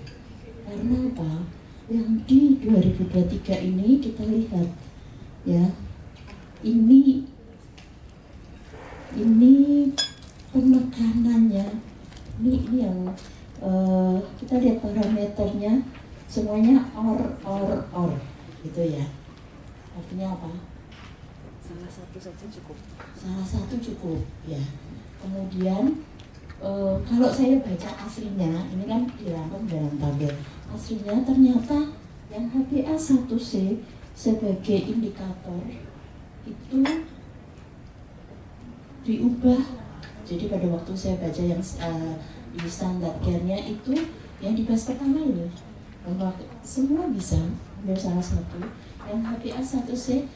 Speaker 5: Karena apa? Yang di 2023 ini kita lihat ya, ini penekanannya, ini yang kita lihat parameternya semuanya or gitu ya. Artinya apa?
Speaker 6: Salah satu saja cukup.
Speaker 5: Salah satu cukup ya. Kemudian kalau saya baca aslinya, ini kan dirangkum dalam tabel. Aslinya ternyata yang HbA1c sebagai indikator itu diubah. Jadi pada waktu saya baca yang di standar care-nya itu yang dibahas pertama ini bahwa semua bisa ambil salah satu. Yang HbA1c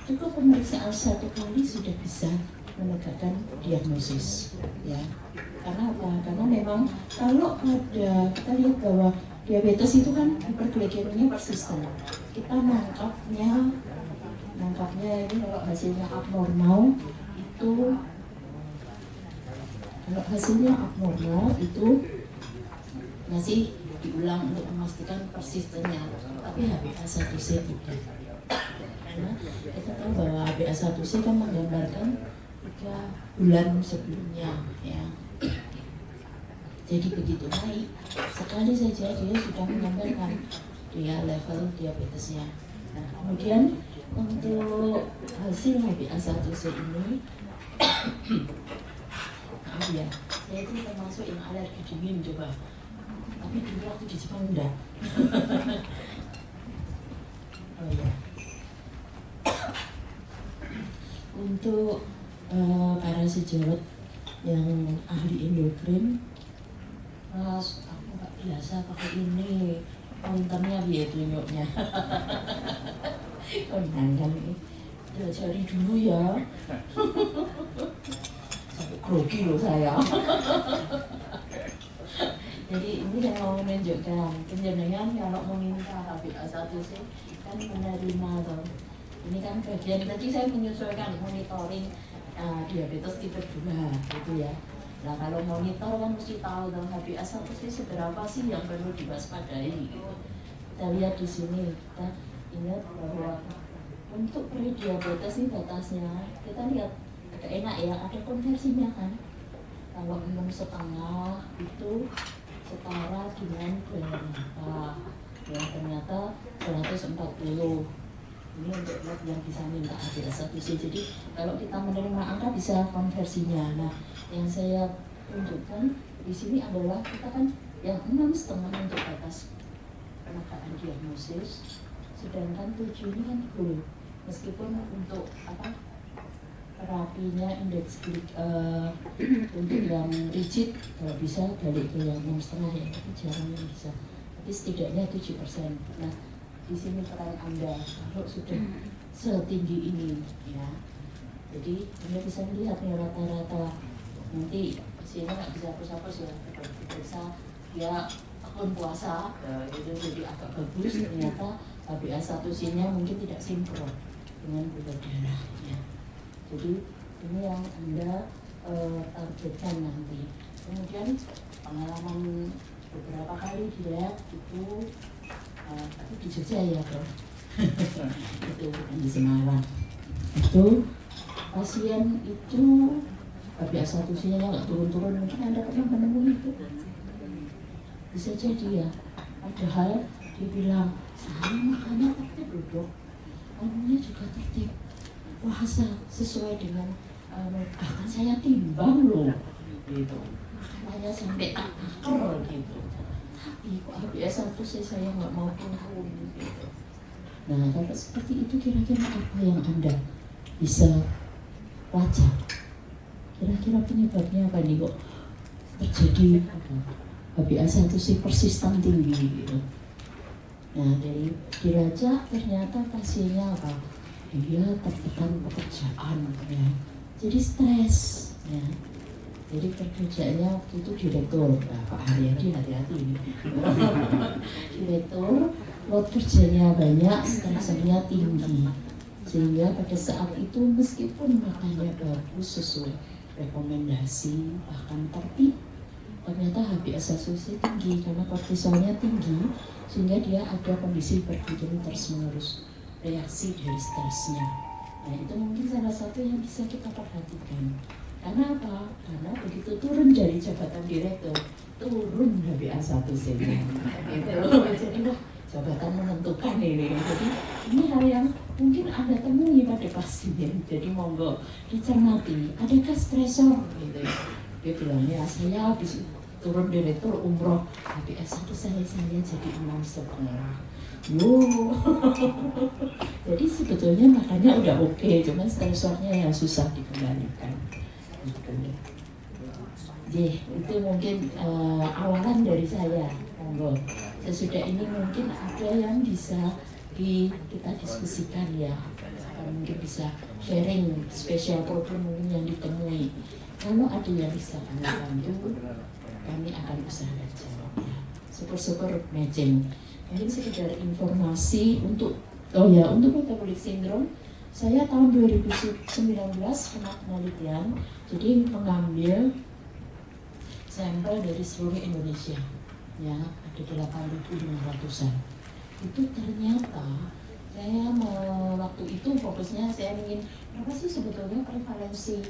Speaker 5: cukup pemeriksaan satu kali sudah bisa menegakkan diagnosis ya. Karena apa? Karena memang kalau ada, kita lihat bahwa diabetes itu kan hiperglikeminya persisten. Kita nangkapnya ini kalau hasilnya abnormal itu, kalau hasilnya abnormal itu masih diulang untuk memastikan persistennya, tapi HbA1c tidak. Karena kita tahu bahwa HbA1c kan menggambarkan 3 bulan sebelumnya ya. Jadi begitu naik sekali saja dia sudah menggambarkan dia level diabetesnya. Nah kemudian untuk hasil HbA1c ini maaf ya, saya itu termasuk yang alergi dingin coba. Tapi dulu waktu di Jepang enggak. Oh ya. Untuk para sejawat yang ahli endokrin, Mas, aku nggak biasa pakai ini, kontennya biar tunjuknya. Konten ini, cari dulu ya. Sampai grogi loh saya. Jadi ini yang mau menunjukkan penjenengan kalau meminta HbA1c kan menerima toh. Ini kan bagian tadi saya menyesuaikan monitoring diabetes tipe 2 gitu ya. Nah kalau monitor kan mesti tahu dong HbA1c seberapa sih yang perlu diwaspadai gitu. Kita lihat di sini, kita ingat bahwa untuk prediabetes ini batasnya kita lihat agak enak ya, ada konversinya kan. Kalau 6,5 itu setara dengan berapa ya, ternyata 140. Ini untuk lab yang bisa minta HbA1c. Jadi kalau kita menerima angka bisa konversinya. Nah yang saya tunjukkan di sini adalah kita kan yang 6,5 untuk batas penegakan diagnosis, sedangkan 7 ini kan full. Meskipun untuk apa terapinya indeks untuk yang rigid kalau bisa balik ke yang 6,5 ya, tapi jarang yang bisa. Tapi setidaknya 7%. Nah di sini peran Anda kalau sudah setinggi ini ya. Jadi Anda bisa melihat nih rata-rata. Nanti di sini nggak bisa hapus-hapus ya, bisa dia akun puasa ya, itu jadi agak bagus. Ternyata HbA1c-nya mungkin tidak sinkron dengan gula darah ya. Jadi ini yang Anda targetkan nanti. Kemudian pengalaman beberapa kali dilihat itu tapi di Jogja ya bro. Itu bukan di Semarang. Itu pasien itu HbA1c-nya nggak turun-turun, mungkin Anda pernah menemui itu. Bisa jadi ya, padahal dibilang saya makannya tertib loh dok, anunya juga tertib, puasa sesuai dengan bahkan saya timbang loh gitu, makanannya sampai tak taker gitu. Tapi kok HbA1c saya nggak mau turun gitu. Nah kalau seperti itu kira-kira apa yang Anda bisa lacak? Kira-kira penyebabnya apa nih kok terjadi HbA1c persisten tinggi gitu? Nah dari dilacak ternyata pasiennya apa? Dia tertekan pekerjaan ya. Jadi stres ya. Jadi pekerjaannya waktu itu direktur, nah, Pak Haryadi hati-hati ini. Direktur, load kerjanya banyak, stresnya tinggi. Sehingga pada saat itu meskipun makannya bagus sesuai rekomendasi, bahkan tertib, ternyata HbA1c tinggi karena kortisolnya tinggi, sehingga dia ada kondisi hiperglikemi terus-menerus, reaksi dari stresnya. Nah itu mungkin salah satu yang bisa kita perhatikan. Karena apa? Karena begitu turun dari jabatan direktur, turun HbA1c-nya. Gitu. Jadi wah, jabatan menentukan ini. Jadi ini hal yang mungkin Anda temui pada pasien. Jadi monggo dicermati, adakah stresor gitu ya. Dia bilang ya saya habis turun direktur umroh HBS 1 saya jadi 6,5. Jadi sebetulnya makanya udah oke, cuman stresornya yang susah dikendalikan. Jadi itu mungkin awalan dari saya. Monggo. Sesudah ini mungkin ada yang bisa kita diskusikan ya. Mungkin bisa sharing spesial problem mungkin yang ditemui. Kalau ada yang bisa kami bantu, kami akan usahakan jawabnya. Syukur-syukur matching. Ini sekedar informasi untuk metabolic syndrome. Saya tahun 2019 pernah penelitian, jadi mengambil sampel dari seluruh Indonesia, ya ada 8.500-an. Itu ternyata saya waktu itu fokusnya saya ingin apa sih sebetulnya prevalensi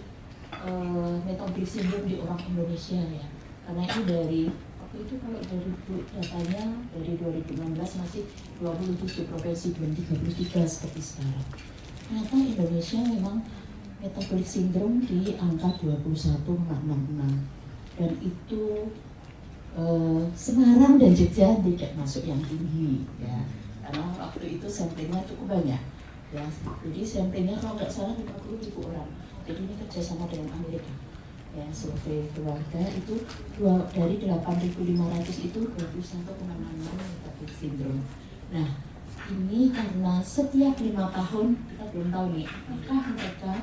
Speaker 5: metabolic syndrome di orang Indonesia ya, karena itu dari waktu itu kalau dari datanya dari 2016 masih 27 provinsi belum 33 seperti sekarang. Ternyata Indonesia memang metabolic syndrome di angka 21,66 dan itu Semarang dan Jogja tidak masuk yang tinggi ya, karena waktu itu sampelnya cukup banyak ya, jadi sampelnya kalau nggak salah 50.000 orang. Jadi ini kerjasama dengan Amerika ya, survei keluarga itu dari 8.500 itu 21,66 metabolic syndrome. Nah ini karena setiap 5 tahun kita belum tahu nih apakah mereka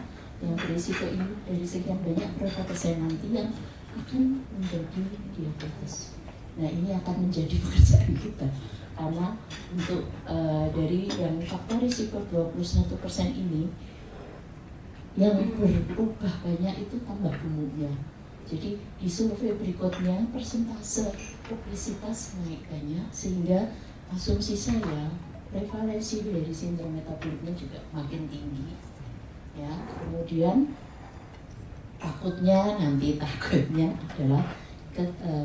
Speaker 5: yang berisiko ini dari sekian banyak berapa persen nanti yang akan menjadi diabetes. Nah ini akan menjadi pekerjaan kita karena untuk dari yang faktor risiko 21% ini yang berubah banyak itu tambah umumnya. Jadi di survei berikutnya persentase obesitas naik banyak sehingga asumsi saya prevalensi dari sindrom metaboliknya juga makin tinggi. Ya, kemudian takutnya adalah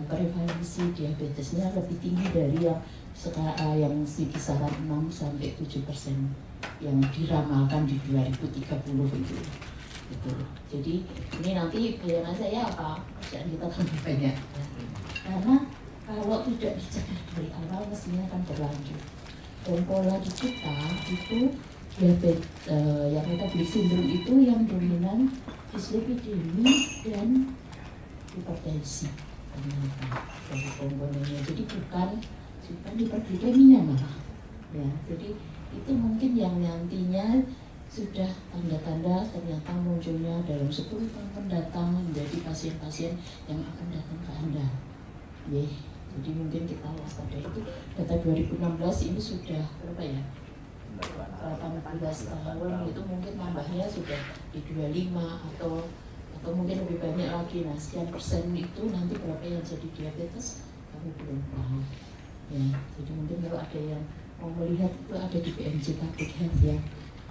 Speaker 5: prevalensi diabetesnya lebih tinggi dari yang di kisaran 6-7% yang diramalkan di 2030 itu. Gitu. Jadi ini nanti bayangan saya apa? Kerjaan kita tambah banyak. Karena kalau tidak dicegah dari awal mestinya akan berlanjut. Dan pola di kita itu diabetes yang metabolic syndrome itu yang dominan dislipidemia dan hipertensi ternyata dari komponennya. Jadi bukan hiperglikemia malah ya. Jadi itu mungkin yang nantinya sudah tanda-tanda ternyata munculnya dalam 10 tahun mendatang menjadi pasien-pasien yang akan datang ke Anda. Jadi mungkin kita waspada itu. Data 2016 ini sudah berapa ya? 18 tahun itu mungkin tambahnya sudah di 25 atau mungkin lebih banyak lagi. Nah sekian persen itu nanti berapa yang jadi diabetes kami belum tahu ya. Jadi mungkin kalau ada yang mau melihat itu ada di BMJ Public Health ya,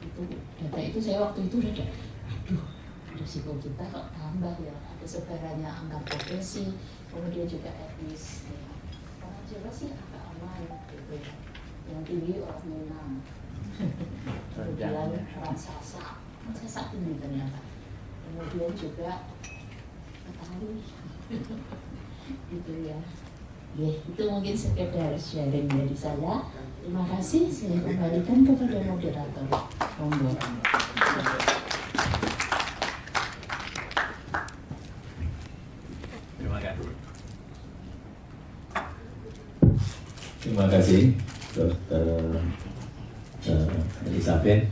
Speaker 5: itu data itu saya waktu itu udah risiko kita kok tambah ya, ada sebarannya antar provinsi kemudian juga etnis ya. Karena Jawa sih agak aman gitu ya, yang tinggi orang Minang kemudian raksasa tinggi ternyata, kemudian juga Betawi gitu ya. Itu mungkin sekedar sharing dari saya. Terima kasih, saya kembalikan kepada moderator. Monggo.
Speaker 3: Terima kasih Dr. Elizabeth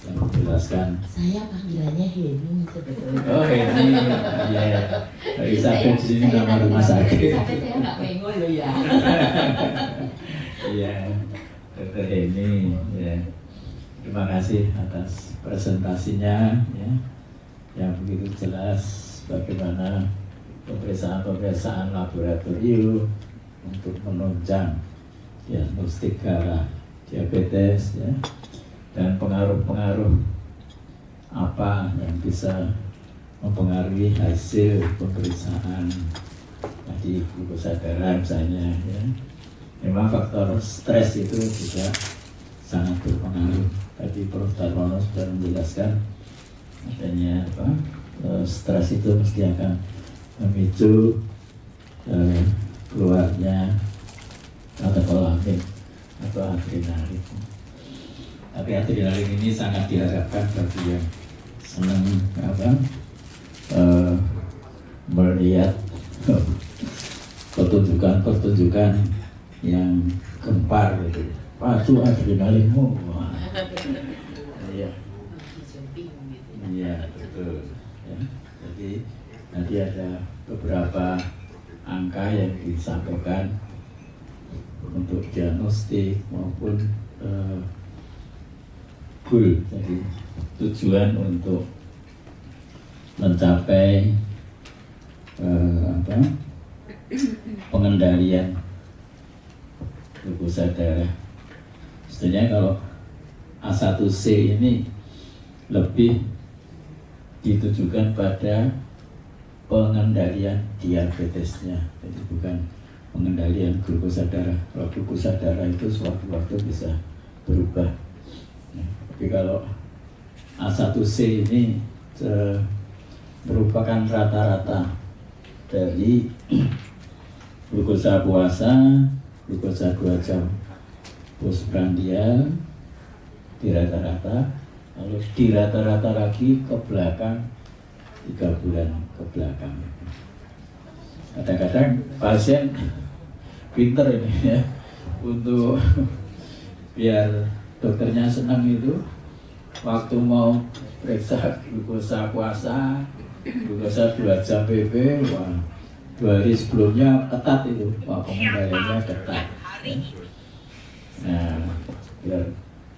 Speaker 3: yang menjelaskan.
Speaker 5: Saya panggilannya Heni sebetulnya.
Speaker 3: Oh Heni, ya. Elizabeth di sini nama rumah sakit.
Speaker 5: Elizabeth saya nggak mengo loh ya.
Speaker 3: Iya, Dr. Heni, ya. Terima kasih atas presentasinya, ya, yang begitu jelas bagaimana pemeriksaan laboratorium untuk menunjang diagnostik darah diabetes, ya, dan pengaruh-pengaruh apa yang bisa mempengaruhi hasil pemeriksaan tadi glukosa darah misalnya, ya, Memang faktor stres itu juga sangat berpengaruh. Tadi Prof. Darmono sudah menjelaskan adanya stres itu mesti akan memicu keluarnya katekolamin atau adrenalin. Tapi adrenalin ini sangat diharapkan bagi yang senang melihat pertunjukan yang gempar gitu. Pacu adrenalinmu. Iya. Iya, betul. Ya. Jadi nanti ada beberapa angka yang disampaikan untuk diagnostik maupun goal, jadi tujuan untuk mencapai pengendalian glukosa darah. Sebenarnya kalau A1C ini lebih ditujukan pada pengendalian diabetesnya, jadi bukan pengendalian glukosa darah. Kalau glukosa darah itu sewaktu-waktu bisa berubah. Tapi kalau A1C ini merupakan rata-rata dari glukosa puasa, glukosa 2 jam postprandial di rata-rata, lalu di rata-rata lagi ke belakang 3 bulan ke belakang. Kadang-kadang pasien pinter ini ya, untuk biar dokternya senang itu waktu mau periksa glukosa puasa, glukosa 2 jam PP, wah 2 hari sebelumnya ketat itu, wah pengendaliannya ketat. Nah, biar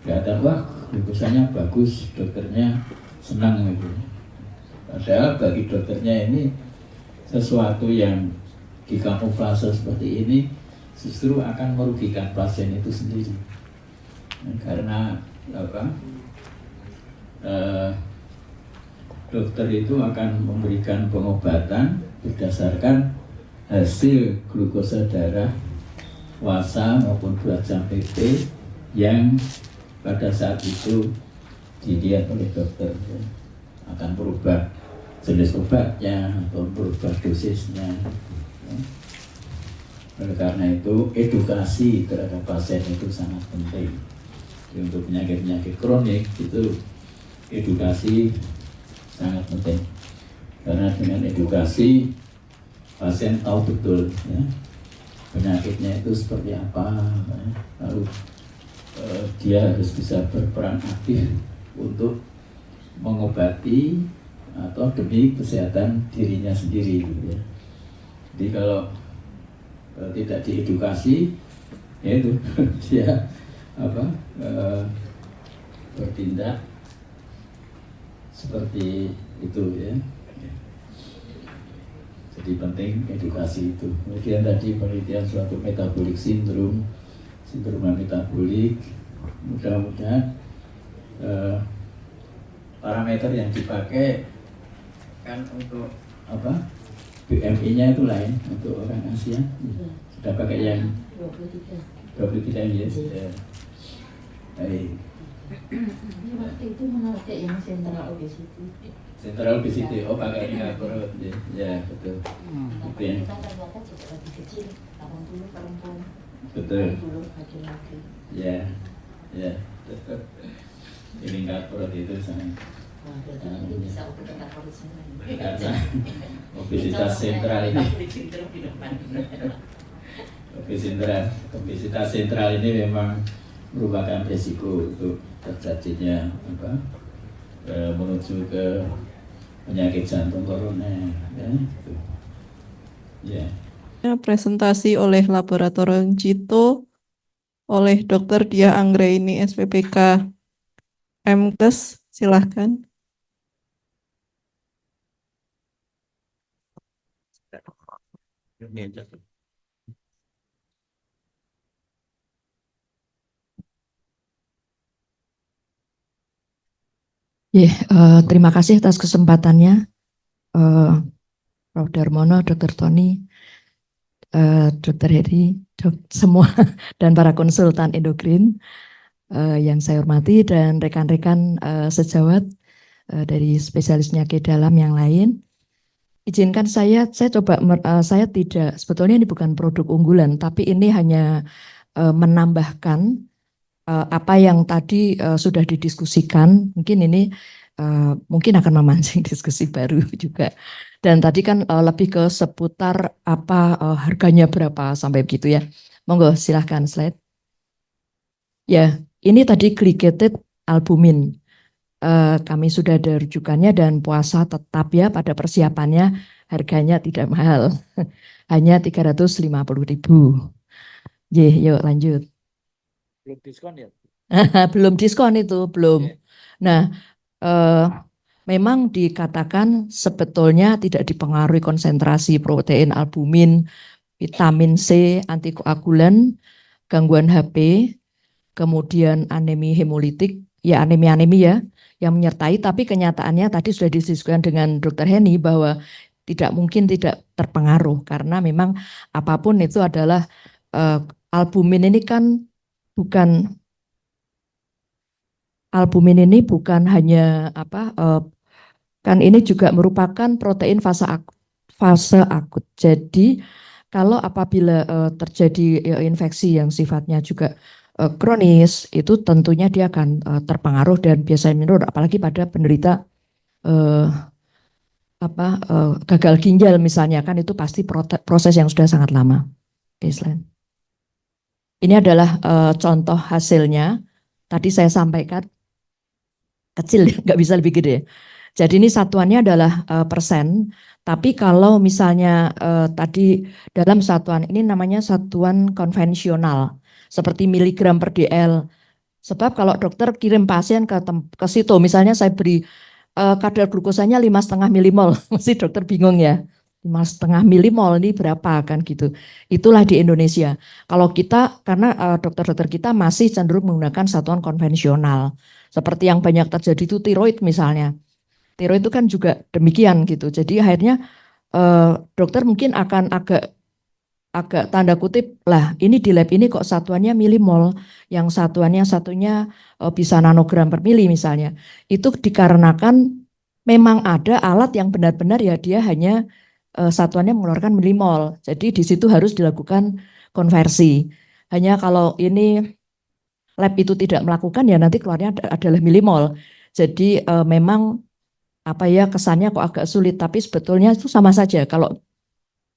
Speaker 3: kelihatan wah glukosanya bagus, dokternya senang gitu. Padahal bagi dokternya ini sesuatu yang dikamuflase seperti ini justru akan merugikan pasien itu sendiri. Karena dokter itu akan memberikan pengobatan berdasarkan hasil glukosa darah puasa maupun 2 jam PP yang pada saat itu dilihat oleh dokter, akan berubah jenis obatnya atau berubah dosisnya. Oleh karena itu edukasi terhadap pasien itu sangat penting. Jadi untuk penyakit-penyakit kronik itu edukasi sangat penting, karena dengan edukasi pasien tahu betul ya, penyakitnya itu seperti apa, lalu dia harus bisa berperan aktif untuk mengobati atau demi kesehatan dirinya sendiri gitu ya. Jadi kalau tidak diedukasi, ya itu dia bertindak seperti itu ya. Jadi penting edukasi itu. Kemudian tadi penelitian suatu metabolic syndrome metabolik, mudah-mudahan parameter yang dipakai kan untuk BMI-nya itu lain untuk orang Asia. Sudah pakai yang 23 ya. Baik.
Speaker 5: Waktu itu memakai yang central obesity.
Speaker 3: Central obesity, pakai perut ya, betul. Itu yang
Speaker 5: Kita ternyata juga lebih kecil, 80 perempuan.
Speaker 3: betul.
Speaker 5: 80 laki-laki.
Speaker 3: Ya. Tingkat perut itu sangat.
Speaker 5: Wah, berarti itu bisa untuk tingkat perut semua.
Speaker 3: Karena obesitas sentral ini. Obesitas sentral ini memang merupakan risiko untuk terjadinya menuju ke penyakit jantung koroner ya.
Speaker 2: Presentasi oleh Laboratorium Cito oleh Dr. Diah Anggraini SPPK MKes, silahkan.
Speaker 6: Terima kasih atas kesempatannya, Prof. Darmono, Dr. Tony. Dr. Heri, semua dan para konsultan endokrin yang saya hormati dan rekan-rekan sejawat dari spesialis penyakit dalam yang lain. Izinkan saya coba, saya tidak, sebetulnya ini bukan produk unggulan, tapi ini hanya menambahkan apa yang tadi sudah didiskusikan. Mungkin ini mungkin akan memancing diskusi baru juga. Dan tadi kan lebih ke seputar apa harganya berapa sampai begitu ya. Monggo silahkan slide. Ya, ini tadi glycated albumin. Kami sudah ada rujukannya dan puasa tetap ya pada persiapannya, harganya tidak mahal. Hanya 350.000. Yuk lanjut.
Speaker 3: Belum diskon ya?
Speaker 6: Belum diskon itu, belum. Nah, memang dikatakan sebetulnya tidak dipengaruhi konsentrasi protein albumin, vitamin C, antikoagulan, gangguan HP, kemudian anemi hemolitik, ya anemi-anemi ya, yang menyertai, tapi kenyataannya tadi sudah didiskusikan dengan Dr. Heni bahwa tidak mungkin tidak terpengaruh, karena memang apapun itu adalah albumin ini kan bukan hanya apa, kan ini juga merupakan protein fase akut. Jadi kalau apabila terjadi infeksi yang sifatnya juga kronis, itu tentunya dia akan terpengaruh dan biasanya menurun, apalagi pada penderita gagal ginjal misalnya, kan itu pasti proses yang sudah sangat lama. Oke, slide. Ini adalah contoh hasilnya. Tadi saya sampaikan kecil, nggak bisa lebih gede. Jadi ini satuannya adalah persen. Tapi kalau misalnya tadi dalam satuan ini namanya satuan konvensional, seperti miligram per dl. Sebab kalau dokter kirim pasien ke situ, misalnya saya beri kadar glukosanya 5,5 milimol, mesti dokter bingung ya. 5,5 milimol ini berapa kan gitu. Itulah di Indonesia. Kalau kita, karena dokter-dokter kita masih cenderung menggunakan satuan konvensional. Seperti yang banyak terjadi itu tiroid misalnya. Tiroid itu kan juga demikian gitu. Jadi akhirnya dokter mungkin akan agak tanda kutip, lah ini di lab ini kok satuannya milimol, yang satunya bisa nanogram per mili misalnya. Itu dikarenakan memang ada alat yang benar-benar ya dia hanya satuannya mengeluarkan milimol. Jadi di situ harus dilakukan konversi. Hanya kalau ini lab itu tidak melakukan ya nanti keluarnya adalah milimol. Jadi memang apa ya kesannya kok agak sulit, tapi sebetulnya itu sama saja. Kalau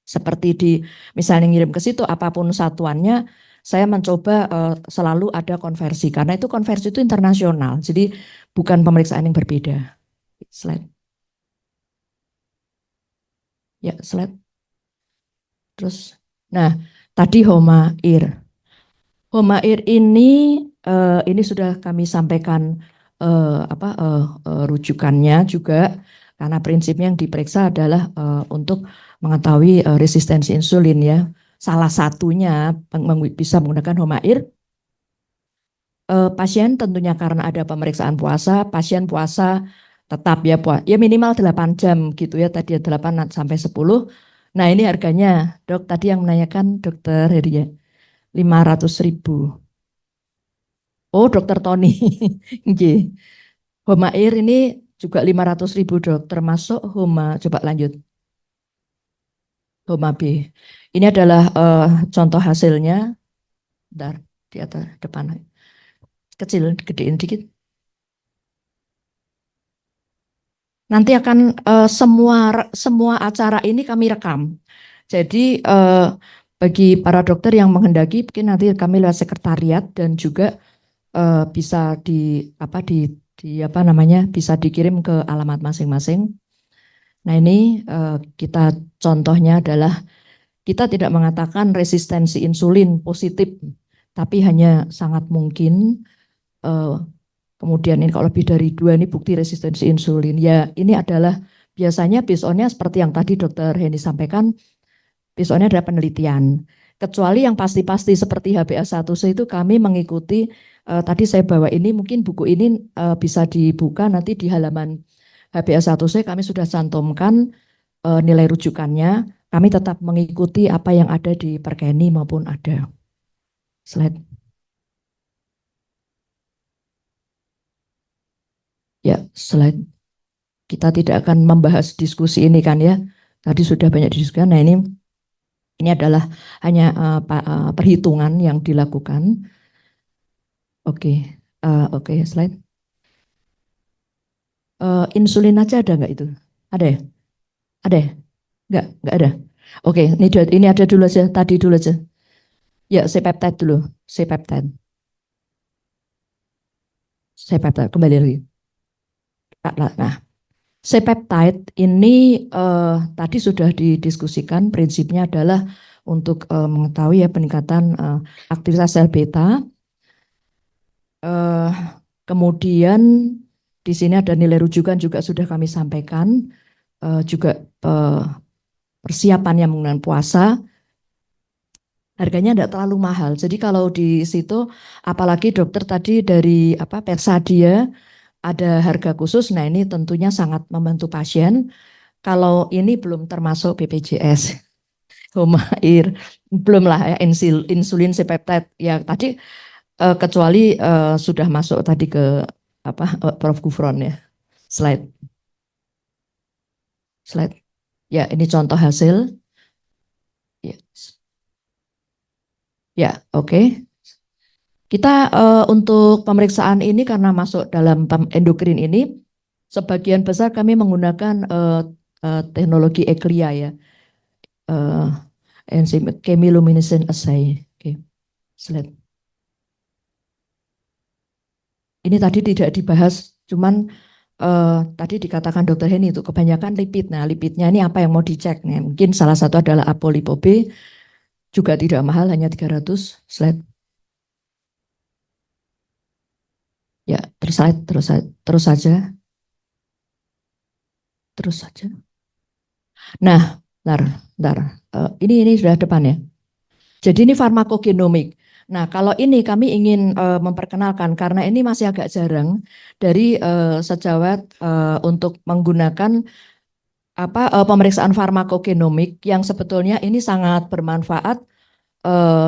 Speaker 6: seperti di misalnya ngirim ke situ apapun satuannya, saya mencoba selalu ada konversi karena itu konversi itu internasional. Jadi bukan pemeriksaan yang berbeda. Slide. Ya, slide. Terus, nah tadi HOMA-IR. HOMA-IR ini sudah kami sampaikan rujukannya juga, karena prinsipnya yang diperiksa adalah untuk mengetahui resistensi insulin ya. Salah satunya bisa menggunakan HOMA-IR. Pasien tentunya karena ada pemeriksaan puasa, pasien puasa tetap ya minimal 8 jam gitu ya, tadi 8 sampai 10. Nah ini harganya, dok tadi yang menanyakan dokter Heri ya, 500.000. Oh dokter Tony, HOMA-IR ini juga 500.000 dok, termasuk HOMA, coba lanjut. HOMA B. Ini adalah contoh hasilnya, bentar, di atas depan, kecil, gedein dikit. Nanti akan semua acara ini kami rekam. Jadi bagi para dokter yang menghendaki, mungkin nanti kami lewat sekretariat dan juga bisa bisa dikirim ke alamat masing-masing. Nah ini kita contohnya adalah kita tidak mengatakan resistensi insulin positif, tapi hanya sangat mungkin. Kemudian ini kalau lebih dari 2 ini bukti resistensi insulin. Ya ini adalah biasanya based on-nya seperti yang tadi Dr. Heni sampaikan, based on-nya adalah penelitian. Kecuali yang pasti-pasti seperti HbA1c itu kami mengikuti, tadi saya bawa ini, mungkin buku ini bisa dibuka nanti di halaman HbA1c kami sudah cantumkan nilai rujukannya. kami tetap mengikuti apa yang ada di Perkeni maupun ada. Slide. Ya, slide. Kita tidak akan membahas diskusi ini kan ya. Tadi sudah banyak diskusikan. Nah ini adalah hanya perhitungan yang dilakukan. Oke, oke, slide. Insulin aja ada nggak itu? Ada ya? Ada ya? Nggak ada. Oke, ini ada dulu aja, tadi dulu aja. Ya, C-peptide dulu, C-peptide. C-peptide, kembali lagi. Nah, C-peptide ini tadi sudah didiskusikan, prinsipnya adalah untuk mengetahui ya peningkatan aktivitas sel beta. Kemudian di sini ada nilai rujukan juga sudah kami sampaikan, juga persiapannya menggunakan puasa. Harganya tidak terlalu mahal. Jadi kalau di situ, apalagi dokter tadi dari Persadia ada harga khusus. Nah ini tentunya sangat membantu pasien. Kalau ini belum termasuk BPJS, Homair, belum lah ya insulin C-peptide. Ya tadi kecuali sudah masuk tadi ke Prof. Gufron ya. Slide. Ya ini contoh hasil. Ya, oke. Kita untuk pemeriksaan ini karena masuk dalam endokrin ini, sebagian besar kami menggunakan teknologi ECLIA ya, enzim chemiluminescent assay. Oke, slide. Ini tadi tidak dibahas, cuman tadi dikatakan Dr. Heni itu kebanyakan lipid. Nah, lipidnya ini apa yang mau dicek? Nah, mungkin salah satu adalah apolipo B, juga tidak mahal, hanya 300. Slide. Ya, terus saja. Nah, bentar. Ini sudah depan ya. Jadi ini farmakogenomik. Nah, kalau ini kami ingin memperkenalkan karena ini masih agak jarang dari sejawat untuk menggunakan pemeriksaan farmakogenomik yang sebetulnya ini sangat bermanfaat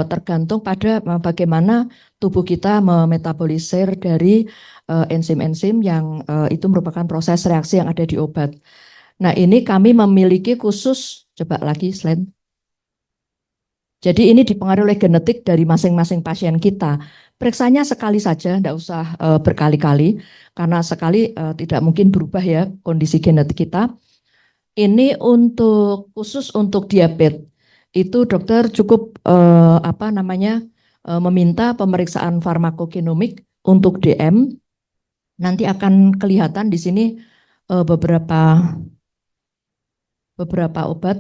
Speaker 6: tergantung pada bagaimana tubuh kita memetabolisir dari enzim-enzim yang itu merupakan proses reaksi yang ada di obat. Nah ini kami memiliki khusus, coba lagi slide. Jadi ini dipengaruhi oleh genetik dari masing-masing pasien kita. Periksanya sekali saja, tidak usah berkali-kali, karena sekali tidak mungkin berubah ya kondisi genetik kita. Ini khusus untuk diabetes. Itu dokter cukup meminta pemeriksaan farmakogenomik untuk DM. Nanti akan kelihatan di sini beberapa obat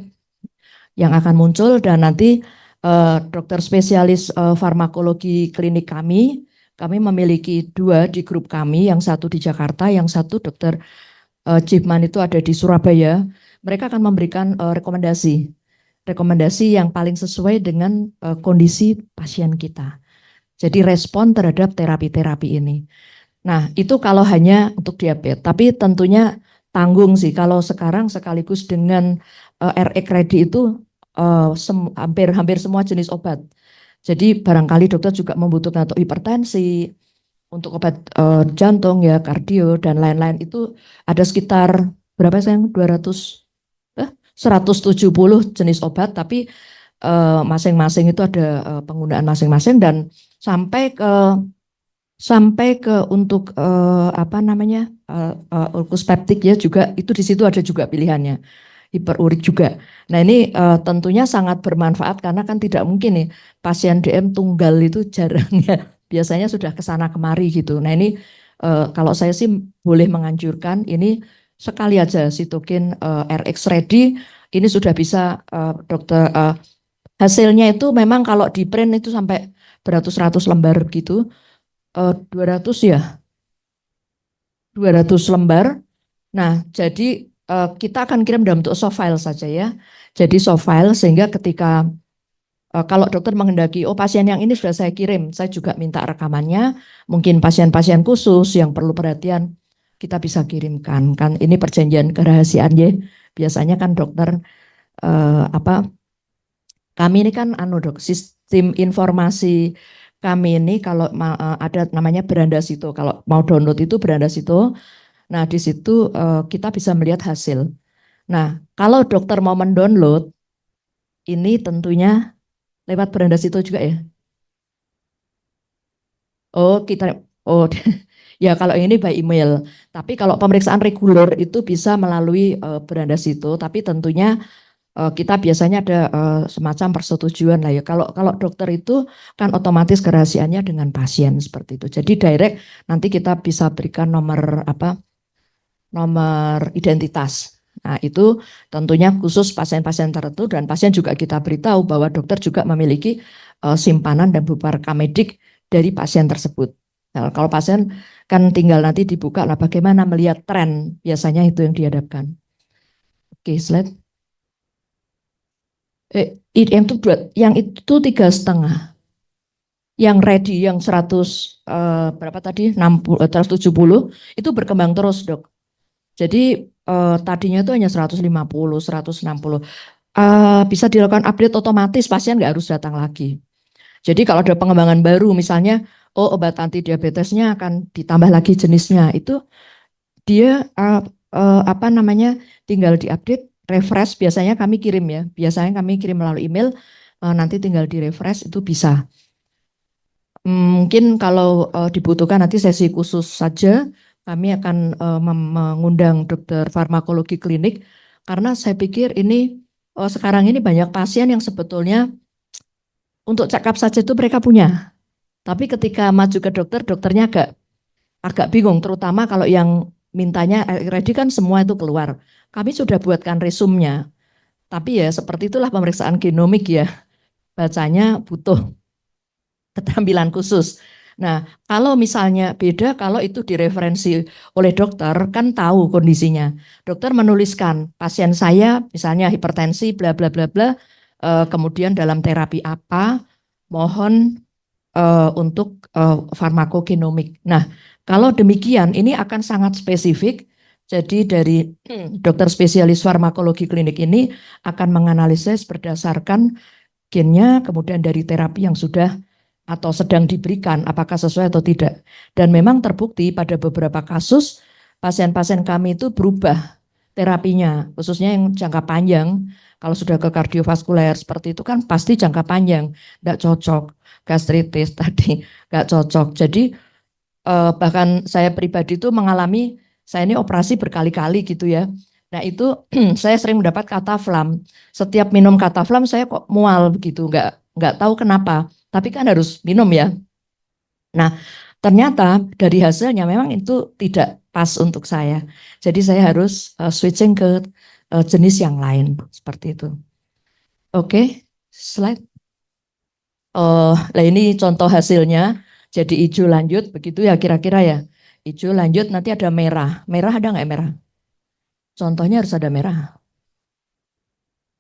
Speaker 6: yang akan muncul dan nanti dokter spesialis farmakologi klinik kami memiliki 2 di grup kami, yang satu di Jakarta, yang satu dokter Jifman itu ada di Surabaya. Mereka akan memberikan rekomendasi yang paling sesuai dengan kondisi pasien kita. Jadi respon terhadap terapi-terapi ini. Nah itu kalau hanya untuk diabetes, tapi tentunya tanggung sih kalau sekarang sekaligus dengan RX Ready itu hampir semua jenis obat. Jadi barangkali dokter juga membutuhkan untuk hipertensi, untuk obat jantung ya, kardio dan lain-lain itu ada sekitar berapa sayang 170 jenis obat, tapi masing-masing itu ada penggunaan masing-masing dan sampai ke untuk ulkus peptik ya juga itu di situ ada juga pilihannya, hiperurik juga. Nah ini tentunya sangat bermanfaat karena kan tidak mungkin nih pasien DM tunggal itu jarang ya, biasanya sudah ke sana kemari gitu. Nah ini kalau saya sih boleh menganjurkan ini sekali aja sitokin RX Ready ini sudah bisa dokter hasilnya itu memang kalau di print itu sampai beratus-ratus lembar gitu, 200 lembar. Nah jadi kita akan kirim dalam bentuk soft file saja ya. Jadi soft file sehingga ketika kalau dokter menghendaki, oh pasien yang ini sudah saya kirim, saya juga minta rekamannya, mungkin pasien-pasien khusus yang perlu perhatian, kita bisa kirimkan. Kan ini perjanjian kerahasiaan ya, biasanya kan dokter apa kami ini kan dok, sistem informasi kami ini kalau ada namanya Beranda Situ, kalau mau download itu Beranda Situ. Nah di situ kita bisa melihat hasil. Nah kalau dokter mau mendownload ini tentunya lewat Beranda Situ juga ya. Oh ya kalau ini by email. Tapi kalau pemeriksaan reguler itu bisa melalui Beranda Situ. Tapi tentunya kita biasanya ada semacam persetujuan lah ya. Kalau dokter itu kan otomatis kerahasiaannya dengan pasien seperti itu. Jadi direct nanti kita bisa berikan nomor identitas. Nah itu tentunya khusus pasien-pasien tertentu dan pasien juga kita beritahu bahwa dokter juga memiliki simpanan dan beberapa rekening dari pasien tersebut. Nah, kalau pasien kan tinggal nanti dibuka lah bagaimana melihat tren, biasanya itu yang dihadapkan. Oke, slide. Yang itu 3,5. Yang ready yang 100 berapa tadi 170 itu berkembang terus dok. Jadi tadinya itu hanya 150, 160. Bisa dilakukan update otomatis, pasien nggak harus datang lagi. Jadi kalau ada pengembangan baru misalnya obat anti diabetesnya akan ditambah lagi jenisnya, itu dia tinggal diupdate, refresh, biasanya kami kirim ya. Biasanya kami kirim melalui email, nanti tinggal di refresh itu bisa. Mungkin kalau dibutuhkan nanti sesi khusus saja, kami akan mengundang dokter farmakologi klinik, karena saya pikir ini sekarang ini banyak pasien yang sebetulnya untuk check up saja itu mereka punya. Tapi ketika maju ke dokter, dokternya agak bingung, terutama kalau yang mintanya ready kan semua itu keluar. Kami sudah buatkan resumenya. Tapi ya seperti itulah pemeriksaan genomik ya. Bacanya butuh keterampilan khusus. Nah, kalau misalnya beda, kalau itu direferensi oleh dokter, kan tahu kondisinya. Dokter menuliskan, pasien saya misalnya hipertensi, bla bla bla bla, kemudian dalam terapi apa, mohon untuk farmakogenomik. Nah, kalau demikian, ini akan sangat spesifik. Jadi dari dokter spesialis farmakologi klinik ini akan menganalisis berdasarkan gennya, kemudian dari terapi yang sudah atau sedang diberikan, apakah sesuai atau tidak. Dan memang terbukti pada beberapa kasus pasien-pasien kami itu berubah terapinya, khususnya yang jangka panjang. Kalau sudah ke kardiovaskuler seperti itu kan pasti jangka panjang, tidak cocok. Gastritis tadi nggak cocok. Jadi bahkan saya pribadi itu mengalami, saya ini operasi berkali-kali gitu ya. Nah itu saya sering mendapat kataflam. Setiap minum kataflam saya kok mual begitu, nggak tahu kenapa. Tapi kan harus minum ya. Nah ternyata dari hasilnya memang itu tidak pas untuk saya. Jadi saya harus switching ke jenis yang lain seperti itu. Oke, slide. Nah ini contoh hasilnya. Jadi hijau lanjut begitu ya kira-kira ya. Hijau lanjut nanti ada merah. Merah ada nggak merah? Contohnya harus ada merah.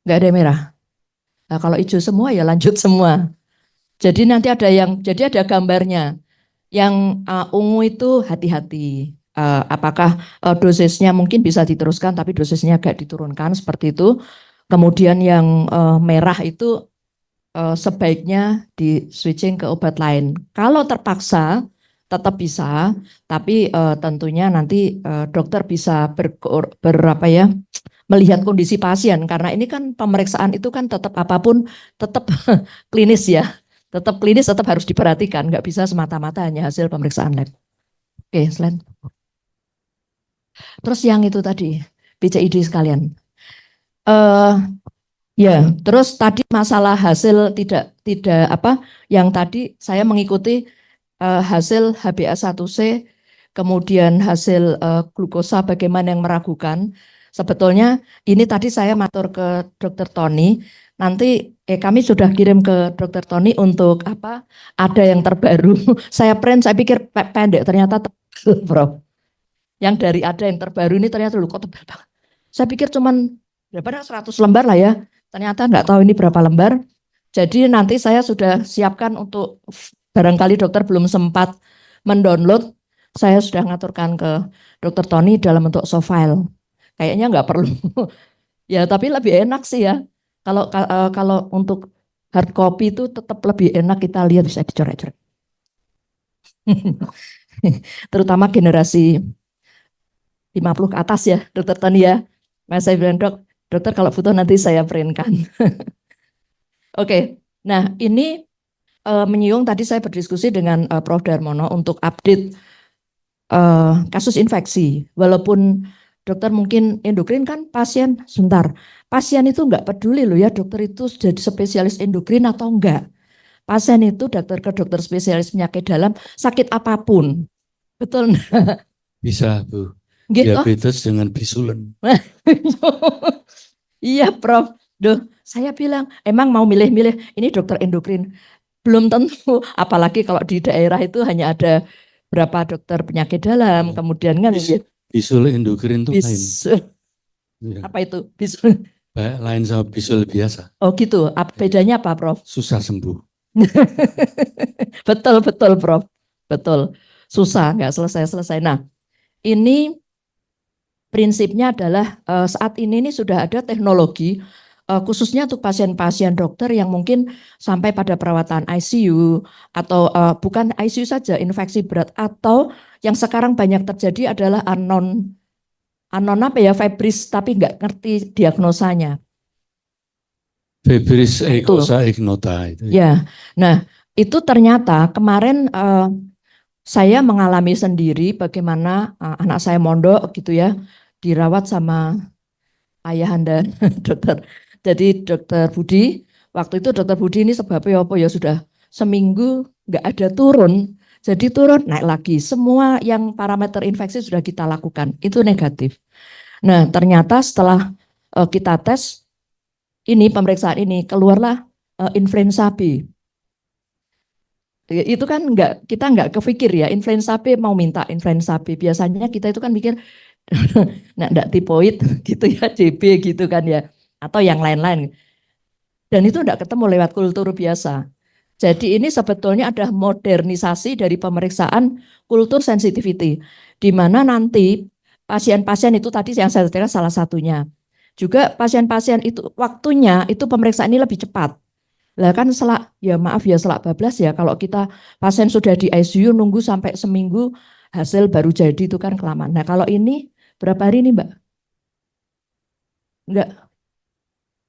Speaker 6: Nggak ada merah. Nah, kalau hijau semua ya lanjut semua. Jadi nanti jadi ada gambarnya. Yang ungu itu hati-hati. Apakah dosisnya mungkin bisa diteruskan tapi dosisnya agak diturunkan seperti itu. Kemudian yang merah itu sebaiknya di switching ke obat lain. Kalau terpaksa tetap bisa, tapi tentunya nanti dokter bisa melihat kondisi pasien, karena ini kan pemeriksaan itu kan tetap apapun tetap klinis ya, tetap klinis, tetap harus diperhatikan, nggak bisa semata-mata hanya hasil pemeriksaan lab. Oke, slide. Terus yang itu tadi BCID sekalian. Ya, terus tadi masalah hasil tidak yang tadi saya mengikuti hasil HbA1c, kemudian hasil glukosa bagaimana yang meragukan. Sebetulnya ini tadi saya matur ke Dr. Tony, nanti kami sudah kirim ke Dr. Tony untuk ada yang terbaru. Saya print, saya pikir pendek, ternyata tebal, Bro. Yang dari ada yang terbaru ini ternyata kok tebal banget. Saya pikir cuman berapa 100 lembar lah ya. Ternyata nggak tahu ini berapa lembar. Jadi nanti saya sudah siapkan untuk barangkali dokter belum sempat mendownload, saya sudah ngaturkan ke Dr. Tony dalam bentuk soft file. Kayaknya nggak perlu Ya, tapi lebih enak sih ya. Kalau untuk hard copy itu tetap lebih enak kita lihat bisa dicoret-coret. Terutama generasi 50 ke atas ya, Dokter Tony ya. Mas saya bilang, dokter kalau butuh nanti saya printkan. Oke, nah ini menyinggung tadi saya berdiskusi dengan Prof. Darmono untuk update kasus infeksi. Walaupun dokter mungkin endokrin kan pasien, sebentar, pasien itu enggak peduli loh ya dokter itu jadi spesialis endokrin atau enggak. Pasien itu dokter ke dokter spesialis penyakit dalam sakit apapun. Betul enggak?
Speaker 1: Bisa, Bu.
Speaker 6: Gitu.
Speaker 1: Diabetes dengan bisulen.
Speaker 6: Iya, Prof. Duh, saya bilang, emang mau milih-milih, ini dokter endokrin. Belum tentu, apalagi kalau di daerah itu hanya ada berapa dokter penyakit dalam, kemudian kan
Speaker 1: Bisul endokrin itu lain.
Speaker 6: bisul,
Speaker 1: Ya.
Speaker 6: apa itu? Bisul.
Speaker 1: Lain sama bisul biasa.
Speaker 6: Oh gitu, bedanya apa, Prof?
Speaker 1: Susah sembuh.
Speaker 6: Betul, Prof. Betul. Susah, nggak selesai-selesai. Nah, ini prinsipnya adalah saat ini sudah ada teknologi khususnya untuk pasien-pasien dokter yang mungkin sampai pada perawatan ICU atau bukan ICU saja, infeksi berat, atau yang sekarang banyak terjadi adalah anon apa ya, febris tapi nggak ngerti diagnosanya.
Speaker 1: Febris echosa ignota itu.
Speaker 6: Ya, nah itu ternyata kemarin saya mengalami sendiri bagaimana anak saya mondok gitu ya, dirawat sama ayahanda dokter. Jadi dokter Budi, waktu itu dokter Budi ini sebabnya apa ya, sudah seminggu nggak ada turun. Jadi turun naik lagi. Semua yang parameter infeksi sudah kita lakukan, itu negatif. Nah ternyata setelah kita tes ini, pemeriksaan ini, keluarlah influenza B. Itu kan kita nggak kepikir ya, influenza B mau minta influenza B. Biasanya kita itu kan mikir nah, enggak tipoid gitu ya, JB gitu kan ya, atau yang lain-lain. Dan itu enggak ketemu lewat kultur biasa. Jadi ini sebetulnya ada modernisasi dari pemeriksaan kultur sensitivity, di mana nanti pasien-pasien itu tadi yang saya katakan salah satunya. Juga pasien-pasien itu waktunya itu pemeriksaan ini lebih cepat. Lah kan ya maaf ya selak bablas ya, kalau kita pasien sudah di ICU nunggu sampai seminggu hasil baru jadi itu kan kelamaan. Nah kalau ini berapa hari nih Mbak? Enggak.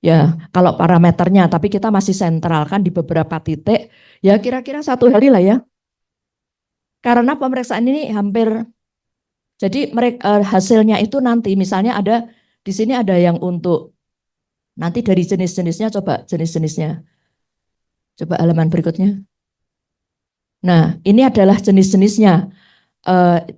Speaker 6: Ya kalau parameternya, tapi kita masih sentral kan di beberapa titik, ya kira-kira 1 hari lah ya. Karena pemeriksaan ini hampir, jadi mereka hasilnya itu nanti misalnya ada di sini ada yang untuk nanti dari jenis-jenisnya, coba jenis-jenisnya. Coba halaman berikutnya. Nah, ini adalah jenis-jenisnya.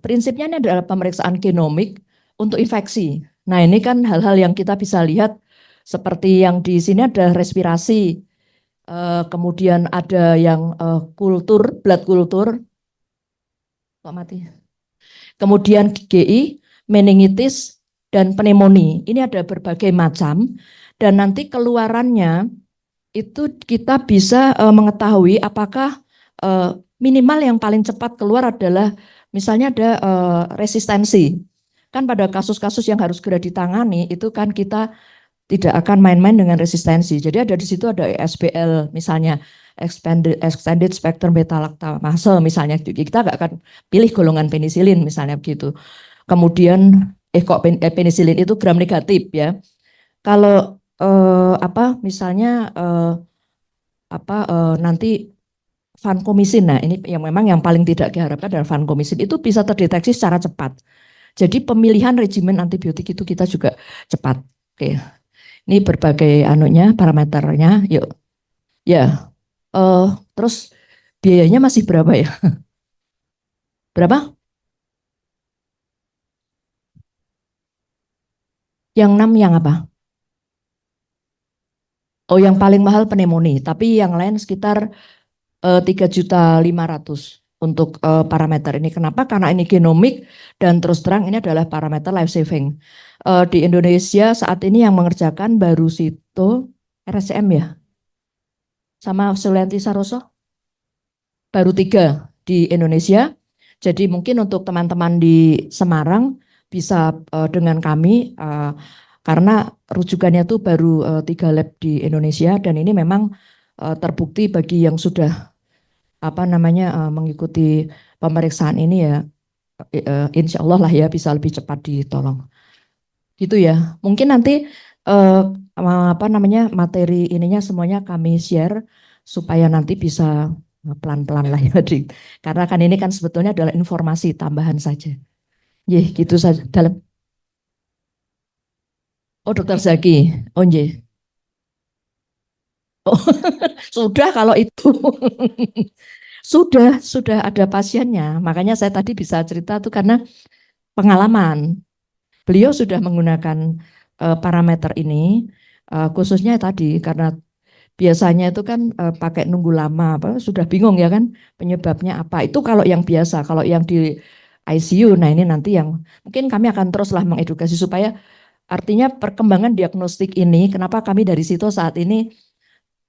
Speaker 6: Prinsipnya ini adalah pemeriksaan genomik untuk infeksi. Nah, ini kan hal-hal yang kita bisa lihat seperti yang di sini ada respirasi, kemudian ada yang kultur, blood kultur, kok mati. Kemudian GI, meningitis, dan pneumonia. Ini ada berbagai macam, dan nanti keluarannya itu kita bisa mengetahui apakah minimal yang paling cepat keluar adalah misalnya ada resistensi. Kan pada kasus-kasus yang harus segera ditangani itu kan kita tidak akan main-main dengan resistensi. Jadi ada di situ ada ESBL misalnya, extended spectrum beta lactamase misalnya, kita nggak akan pilih golongan penisilin misalnya begitu. Kemudian kok penisilin itu gram negatif ya. Kalau misalnya nanti vancomycin, nah ini yang memang yang paling tidak diharapkan adalah vancomycin, itu bisa terdeteksi secara cepat. Jadi pemilihan regimen antibiotik itu kita juga cepat. Oke, ini berbagai parameternya. Yuk, ya. Terus biayanya masih berapa ya? Berapa? Yang 6 yang apa? Oh, yang paling mahal pneumonia, tapi yang lain sekitar 3.500.000 untuk parameter ini. Kenapa? Karena ini genomik dan terus terang ini adalah parameter life saving. Di Indonesia saat ini yang mengerjakan baru Sito, RSCM ya, sama Sulianti Saroso, baru 3 di Indonesia. Jadi mungkin untuk teman-teman di Semarang bisa dengan kami Karena rujukannya tuh baru 3 lab di Indonesia dan ini memang terbukti bagi yang sudah mengikuti pemeriksaan ini ya, insya Allah lah ya bisa lebih cepat ditolong. Gitu ya. Mungkin nanti materi ininya semuanya kami share supaya nanti bisa pelan-pelan lah ya, karena kan ini kan sebetulnya adalah informasi tambahan saja. Gitu saja dalam. Oh, Dokter Zaki. Oh, Oh, sudah kalau itu. Sudah ada pasiennya. Makanya saya tadi bisa cerita tuh karena pengalaman. Beliau sudah menggunakan parameter ini, khususnya tadi karena biasanya itu kan pakai nunggu lama, sudah bingung ya kan penyebabnya apa. Itu kalau yang biasa, kalau yang di ICU, nah ini nanti yang mungkin kami akan teruslah mengedukasi supaya artinya perkembangan diagnostik ini, kenapa kami dari situ saat ini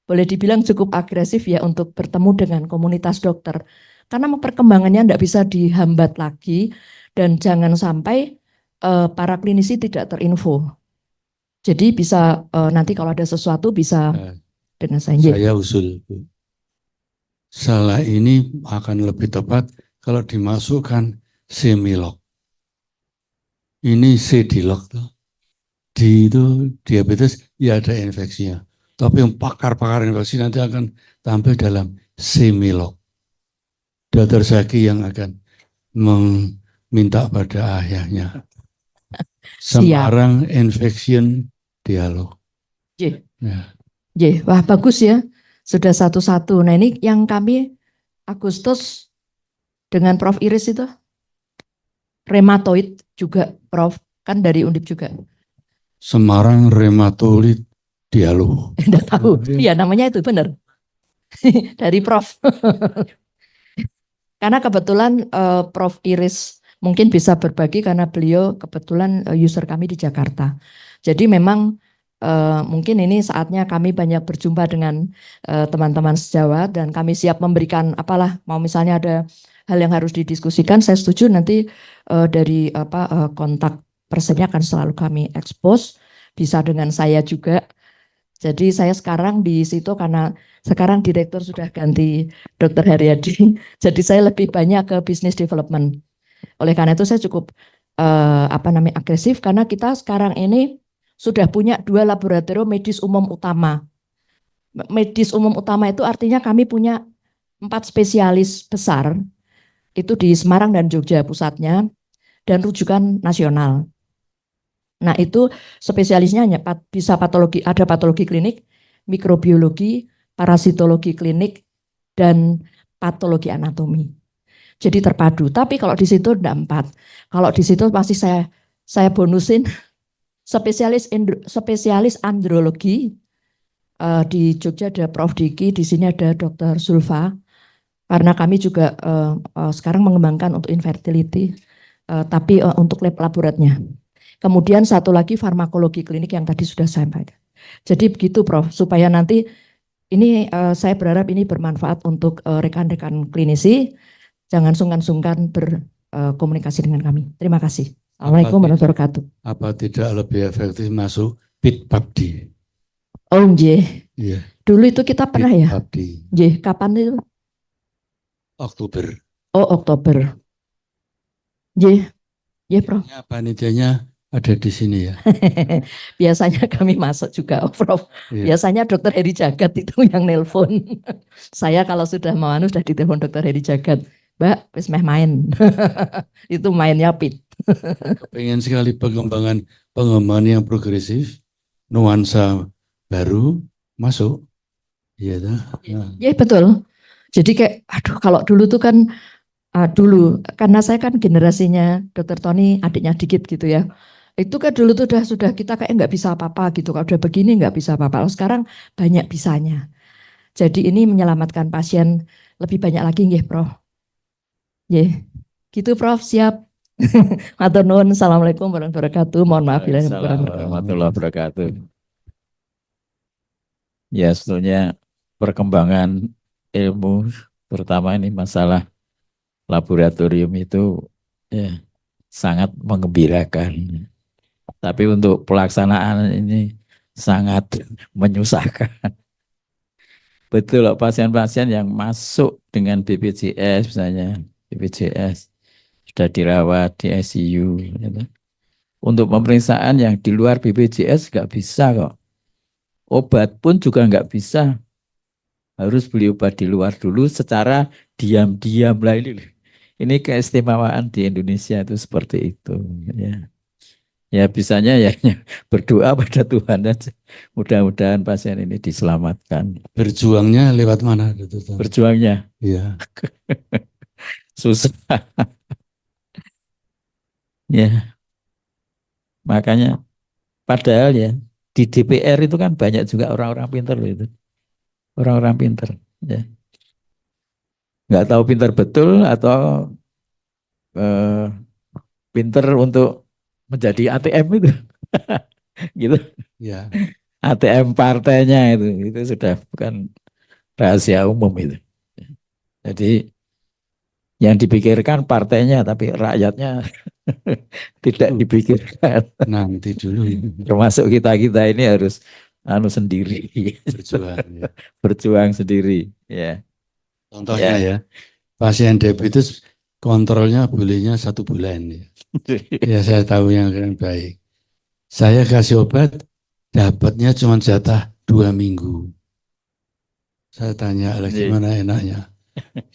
Speaker 6: boleh dibilang cukup agresif ya untuk bertemu dengan komunitas dokter. Karena perkembangannya tidak bisa dihambat lagi dan jangan sampai para klinisi tidak terinfo. Jadi bisa nanti kalau ada sesuatu bisa dengan
Speaker 1: saya usul. Salah ini akan lebih tepat kalau dimasukkan semilog. Ini sedilog tuh. Di itu diabetes ya ada infeksinya. Tapi yang pakar-pakar infeksi nanti akan tampil dalam semilog. Dokter Zaki yang akan meminta pada ayahnya. Semarang Infection Dialog.
Speaker 6: Wah bagus ya. Sudah satu-satu. Nah ini yang kami Agustus dengan Prof Iris itu. Rheumatoid juga Prof. Kan dari Undip juga.
Speaker 1: Semarang Rheumatoid Dialog.
Speaker 6: Tidak tahu. Iya namanya itu benar. Dari Prof. Karena kebetulan Prof Iris mungkin bisa berbagi karena beliau kebetulan user kami di Jakarta. Jadi memang mungkin ini saatnya kami banyak berjumpa dengan teman-teman sejawat dan kami siap memberikan apalah, mau misalnya ada hal yang harus didiskusikan, saya setuju nanti dari kontak personnya akan selalu kami expose, bisa dengan saya juga. Jadi saya sekarang di situ karena sekarang direktur sudah ganti Dr. Haryadi, jadi saya lebih banyak ke business development. Oleh karena itu saya cukup agresif karena kita sekarang ini sudah punya 2 laboratorium medis umum utama. Medis umum utama itu artinya kami punya 4 spesialis besar, itu di Semarang dan Jogja pusatnya, dan rujukan nasional. Nah itu spesialisnya hanya bisa patologi, ada patologi klinik, mikrobiologi, parasitologi klinik, dan patologi anatomi. Jadi terpadu. Tapi kalau di situ ada 4. Kalau di situ pasti saya bonusin spesialis andrologi. Di Jogja ada Prof Diki, di sini ada Dr. Zulfa. Karena kami juga sekarang mengembangkan untuk infertility, tapi untuk lab laboratnya. Kemudian satu lagi farmakologi klinik yang tadi sudah saya sampaikan. Jadi begitu Prof, supaya nanti ini saya berharap ini bermanfaat untuk rekan-rekan klinisi. Jangan sungkan-sungkan berkomunikasi dengan kami. Terima kasih. Assalamualaikum warahmatullahi wabarakatuh.
Speaker 1: Apa tidak lebih efektif masuk PIT-PAPDI?
Speaker 6: Oh iya. Dulu itu kita pernah ya? Kapan itu?
Speaker 1: Oktober.
Speaker 6: Oh Oktober. Prof.
Speaker 1: Panitianya ada di sini ya.
Speaker 6: Biasanya kami masuk juga, Prof. Biasanya Dokter Heri Jagat itu yang nelpon. Saya kalau sudah mau sudah ditelepon Dokter Heri Jagat. Mbak, wis meh main. Itu mainnya PIT.
Speaker 1: Pengen sekali pengembangan yang progresif, nuansa baru masuk. Iya dah.
Speaker 6: Ya betul. Jadi kayak aduh kalau dulu tuh kan dulu karena saya kan generasinya Dokter Tony adiknya dikit gitu ya. Itu kan dulu tuh sudah kita kayak nggak bisa apa-apa gitu. Kalau udah begini nggak bisa apa-apa. Sekarang banyak bisanya. Jadi ini menyelamatkan pasien lebih banyak lagi nggih, Prof. Gitu Prof, siap. Matur nuwun. Assalamualaikum warahmatullahi wabarakatuh. Mohon maaf bila
Speaker 3: warahmatullahi wabarakatuh. Ya, sebetulnya perkembangan ilmu terutama ini masalah laboratorium itu ya sangat menggembirakan. Tapi untuk pelaksanaan ini sangat menyusahkan. Betul loh, pasien-pasien yang masuk dengan BPJS misalnya, BPJS sudah dirawat di ICU. Gitu. Untuk pemeriksaan yang di luar BPJS nggak bisa kok. Obat pun juga nggak bisa. Harus beli obat di luar dulu secara diam-diam lah ini. Ini keistimewaan di Indonesia itu seperti itu. Ya, ya bisanya ya berdoa pada Tuhan aja. Mudah-mudahan pasien ini diselamatkan.
Speaker 1: Berjuangnya lewat mana?
Speaker 3: Berjuangnya
Speaker 1: Iya.
Speaker 3: susah. Ya, makanya padahal ya di DPR itu kan banyak juga orang-orang pintar loh itu. Orang-orang pintar. Ya. Nggak tahu pintar betul atau eh, pintar untuk menjadi ATM itu. Gitu.
Speaker 1: Ya.
Speaker 3: ATM partainya itu sudah bukan rahasia umum itu. Jadi yang dipikirkan partainya tapi rakyatnya tidak dipikirkan.
Speaker 1: Nanti dulu
Speaker 3: Termasuk kita-kita ini harus sendiri.
Speaker 1: berjuang. Ya.
Speaker 3: Berjuang sendiri. Ya.
Speaker 1: Contohnya ya, pasien diabetes kontrolnya bolehnya 1 bulan. Ya. Ya saya tahu yang baik. Saya kasih obat, dapatnya cuma jatah 2 minggu. Saya tanya, lah gimana enaknya?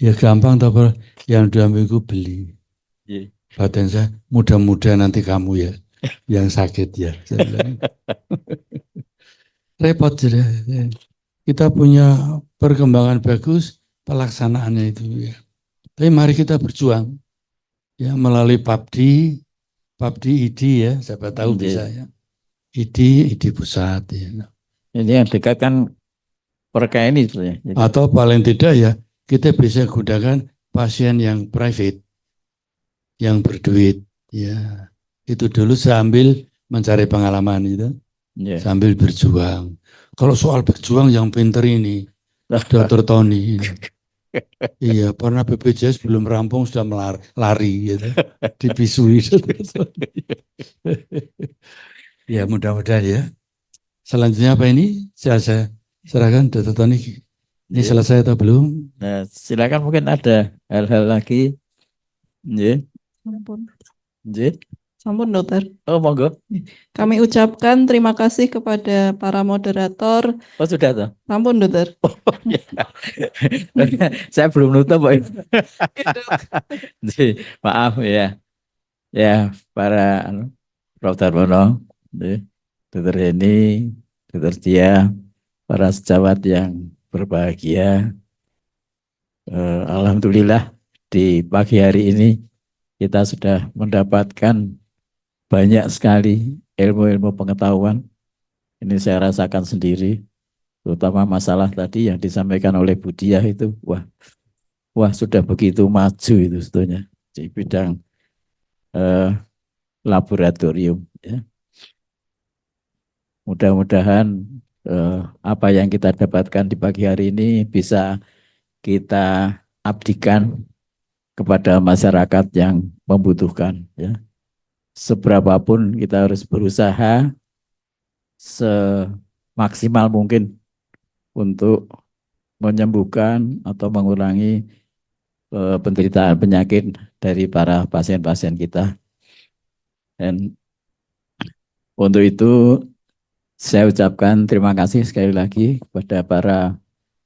Speaker 1: Ya gampang toh, yang 2 minggu beli. Badan saya, mudah-mudahan nanti kamu ya yang sakit ya. Saya bilang. Repot jadi. Kita punya perkembangan bagus, pelaksanaannya itu ya. Tapi mari kita berjuang ya melalui PABDI ID ya, siapa tahu bisa ya. ID pusat ya.
Speaker 3: Ini yang dekat kan perka ini sebenarnya.
Speaker 1: Atau paling tidak ya kita bisa gunakan pasien yang private, yang berduit ya. Itu dulu sambil mencari pengalaman itu, sambil berjuang. Kalau soal berjuang yang pinter ini, Dr. Tony. Iya, pernah BPJS belum rampung sudah lari gitu. Dipisui. Ya mudah-mudahan ya. Selanjutnya apa ini? Saya serahkan Dr. Tony. Ini selesai atau belum?
Speaker 3: Nah, silakan mungkin ada hal-hal lagi.
Speaker 2: Sampun.
Speaker 3: Nggih.
Speaker 2: Sampun dokter.
Speaker 3: Oh, monggo.
Speaker 2: Kami ucapkan terima kasih kepada para moderator.
Speaker 3: Oh, sudah toh?
Speaker 2: Sampun dokter.
Speaker 3: Oh, ya. Saya belum nutup, Pak. Maaf ya. Ya, para Prof. Darmono, Dr. Heni, Dr. Tia, para sejawat yang berbahagia. Alhamdulillah di pagi hari ini kita sudah mendapatkan banyak sekali ilmu-ilmu pengetahuan. Ini saya rasakan sendiri, terutama masalah tadi yang disampaikan oleh Bu Diah itu, wah sudah begitu maju itu sebetulnya di bidang laboratorium. Ya. Mudah-mudahan apa yang kita dapatkan di pagi hari ini bisa kita abdikan kepada masyarakat yang membutuhkan. Ya. Seberapapun kita harus berusaha semaksimal mungkin untuk menyembuhkan atau mengurangi penderitaan penyakit dari para pasien-pasien kita. Dan untuk itu saya ucapkan terima kasih sekali lagi kepada para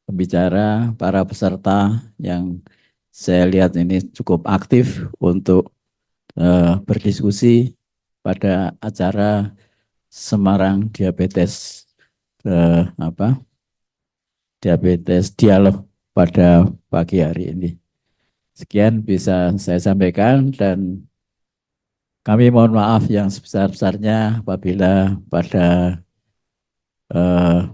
Speaker 3: pembicara, para peserta yang saya lihat ini cukup aktif untuk berdiskusi pada acara Semarang Diabetes Diabetes Dialog pada pagi hari ini. Sekian bisa saya sampaikan dan kami mohon maaf yang sebesar-besarnya apabila pada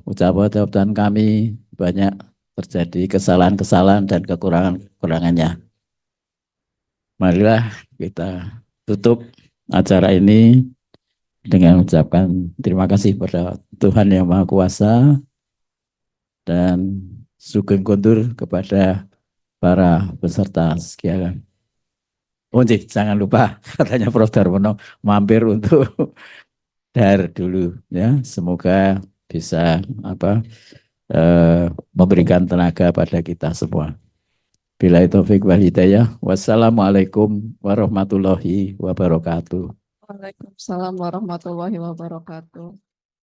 Speaker 3: ucapan kami banyak terjadi kesalahan-kesalahan dan kekurangan-kekurangannya. Marilah kita tutup acara ini dengan mengucapkan terima kasih pada Tuhan Yang Maha Kuasa dan sugeng kondur kepada para peserta sekalian. Oh, jangan lupa katanya Prof. Darmono mampir untuk dar dulu ya. Semoga bisa memberikan tenaga pada kita semua. Billahi taufik wal hidayah. Wassalamualaikum warahmatullahi wabarakatuh.
Speaker 6: Waalaikumsalam warahmatullahi wabarakatuh.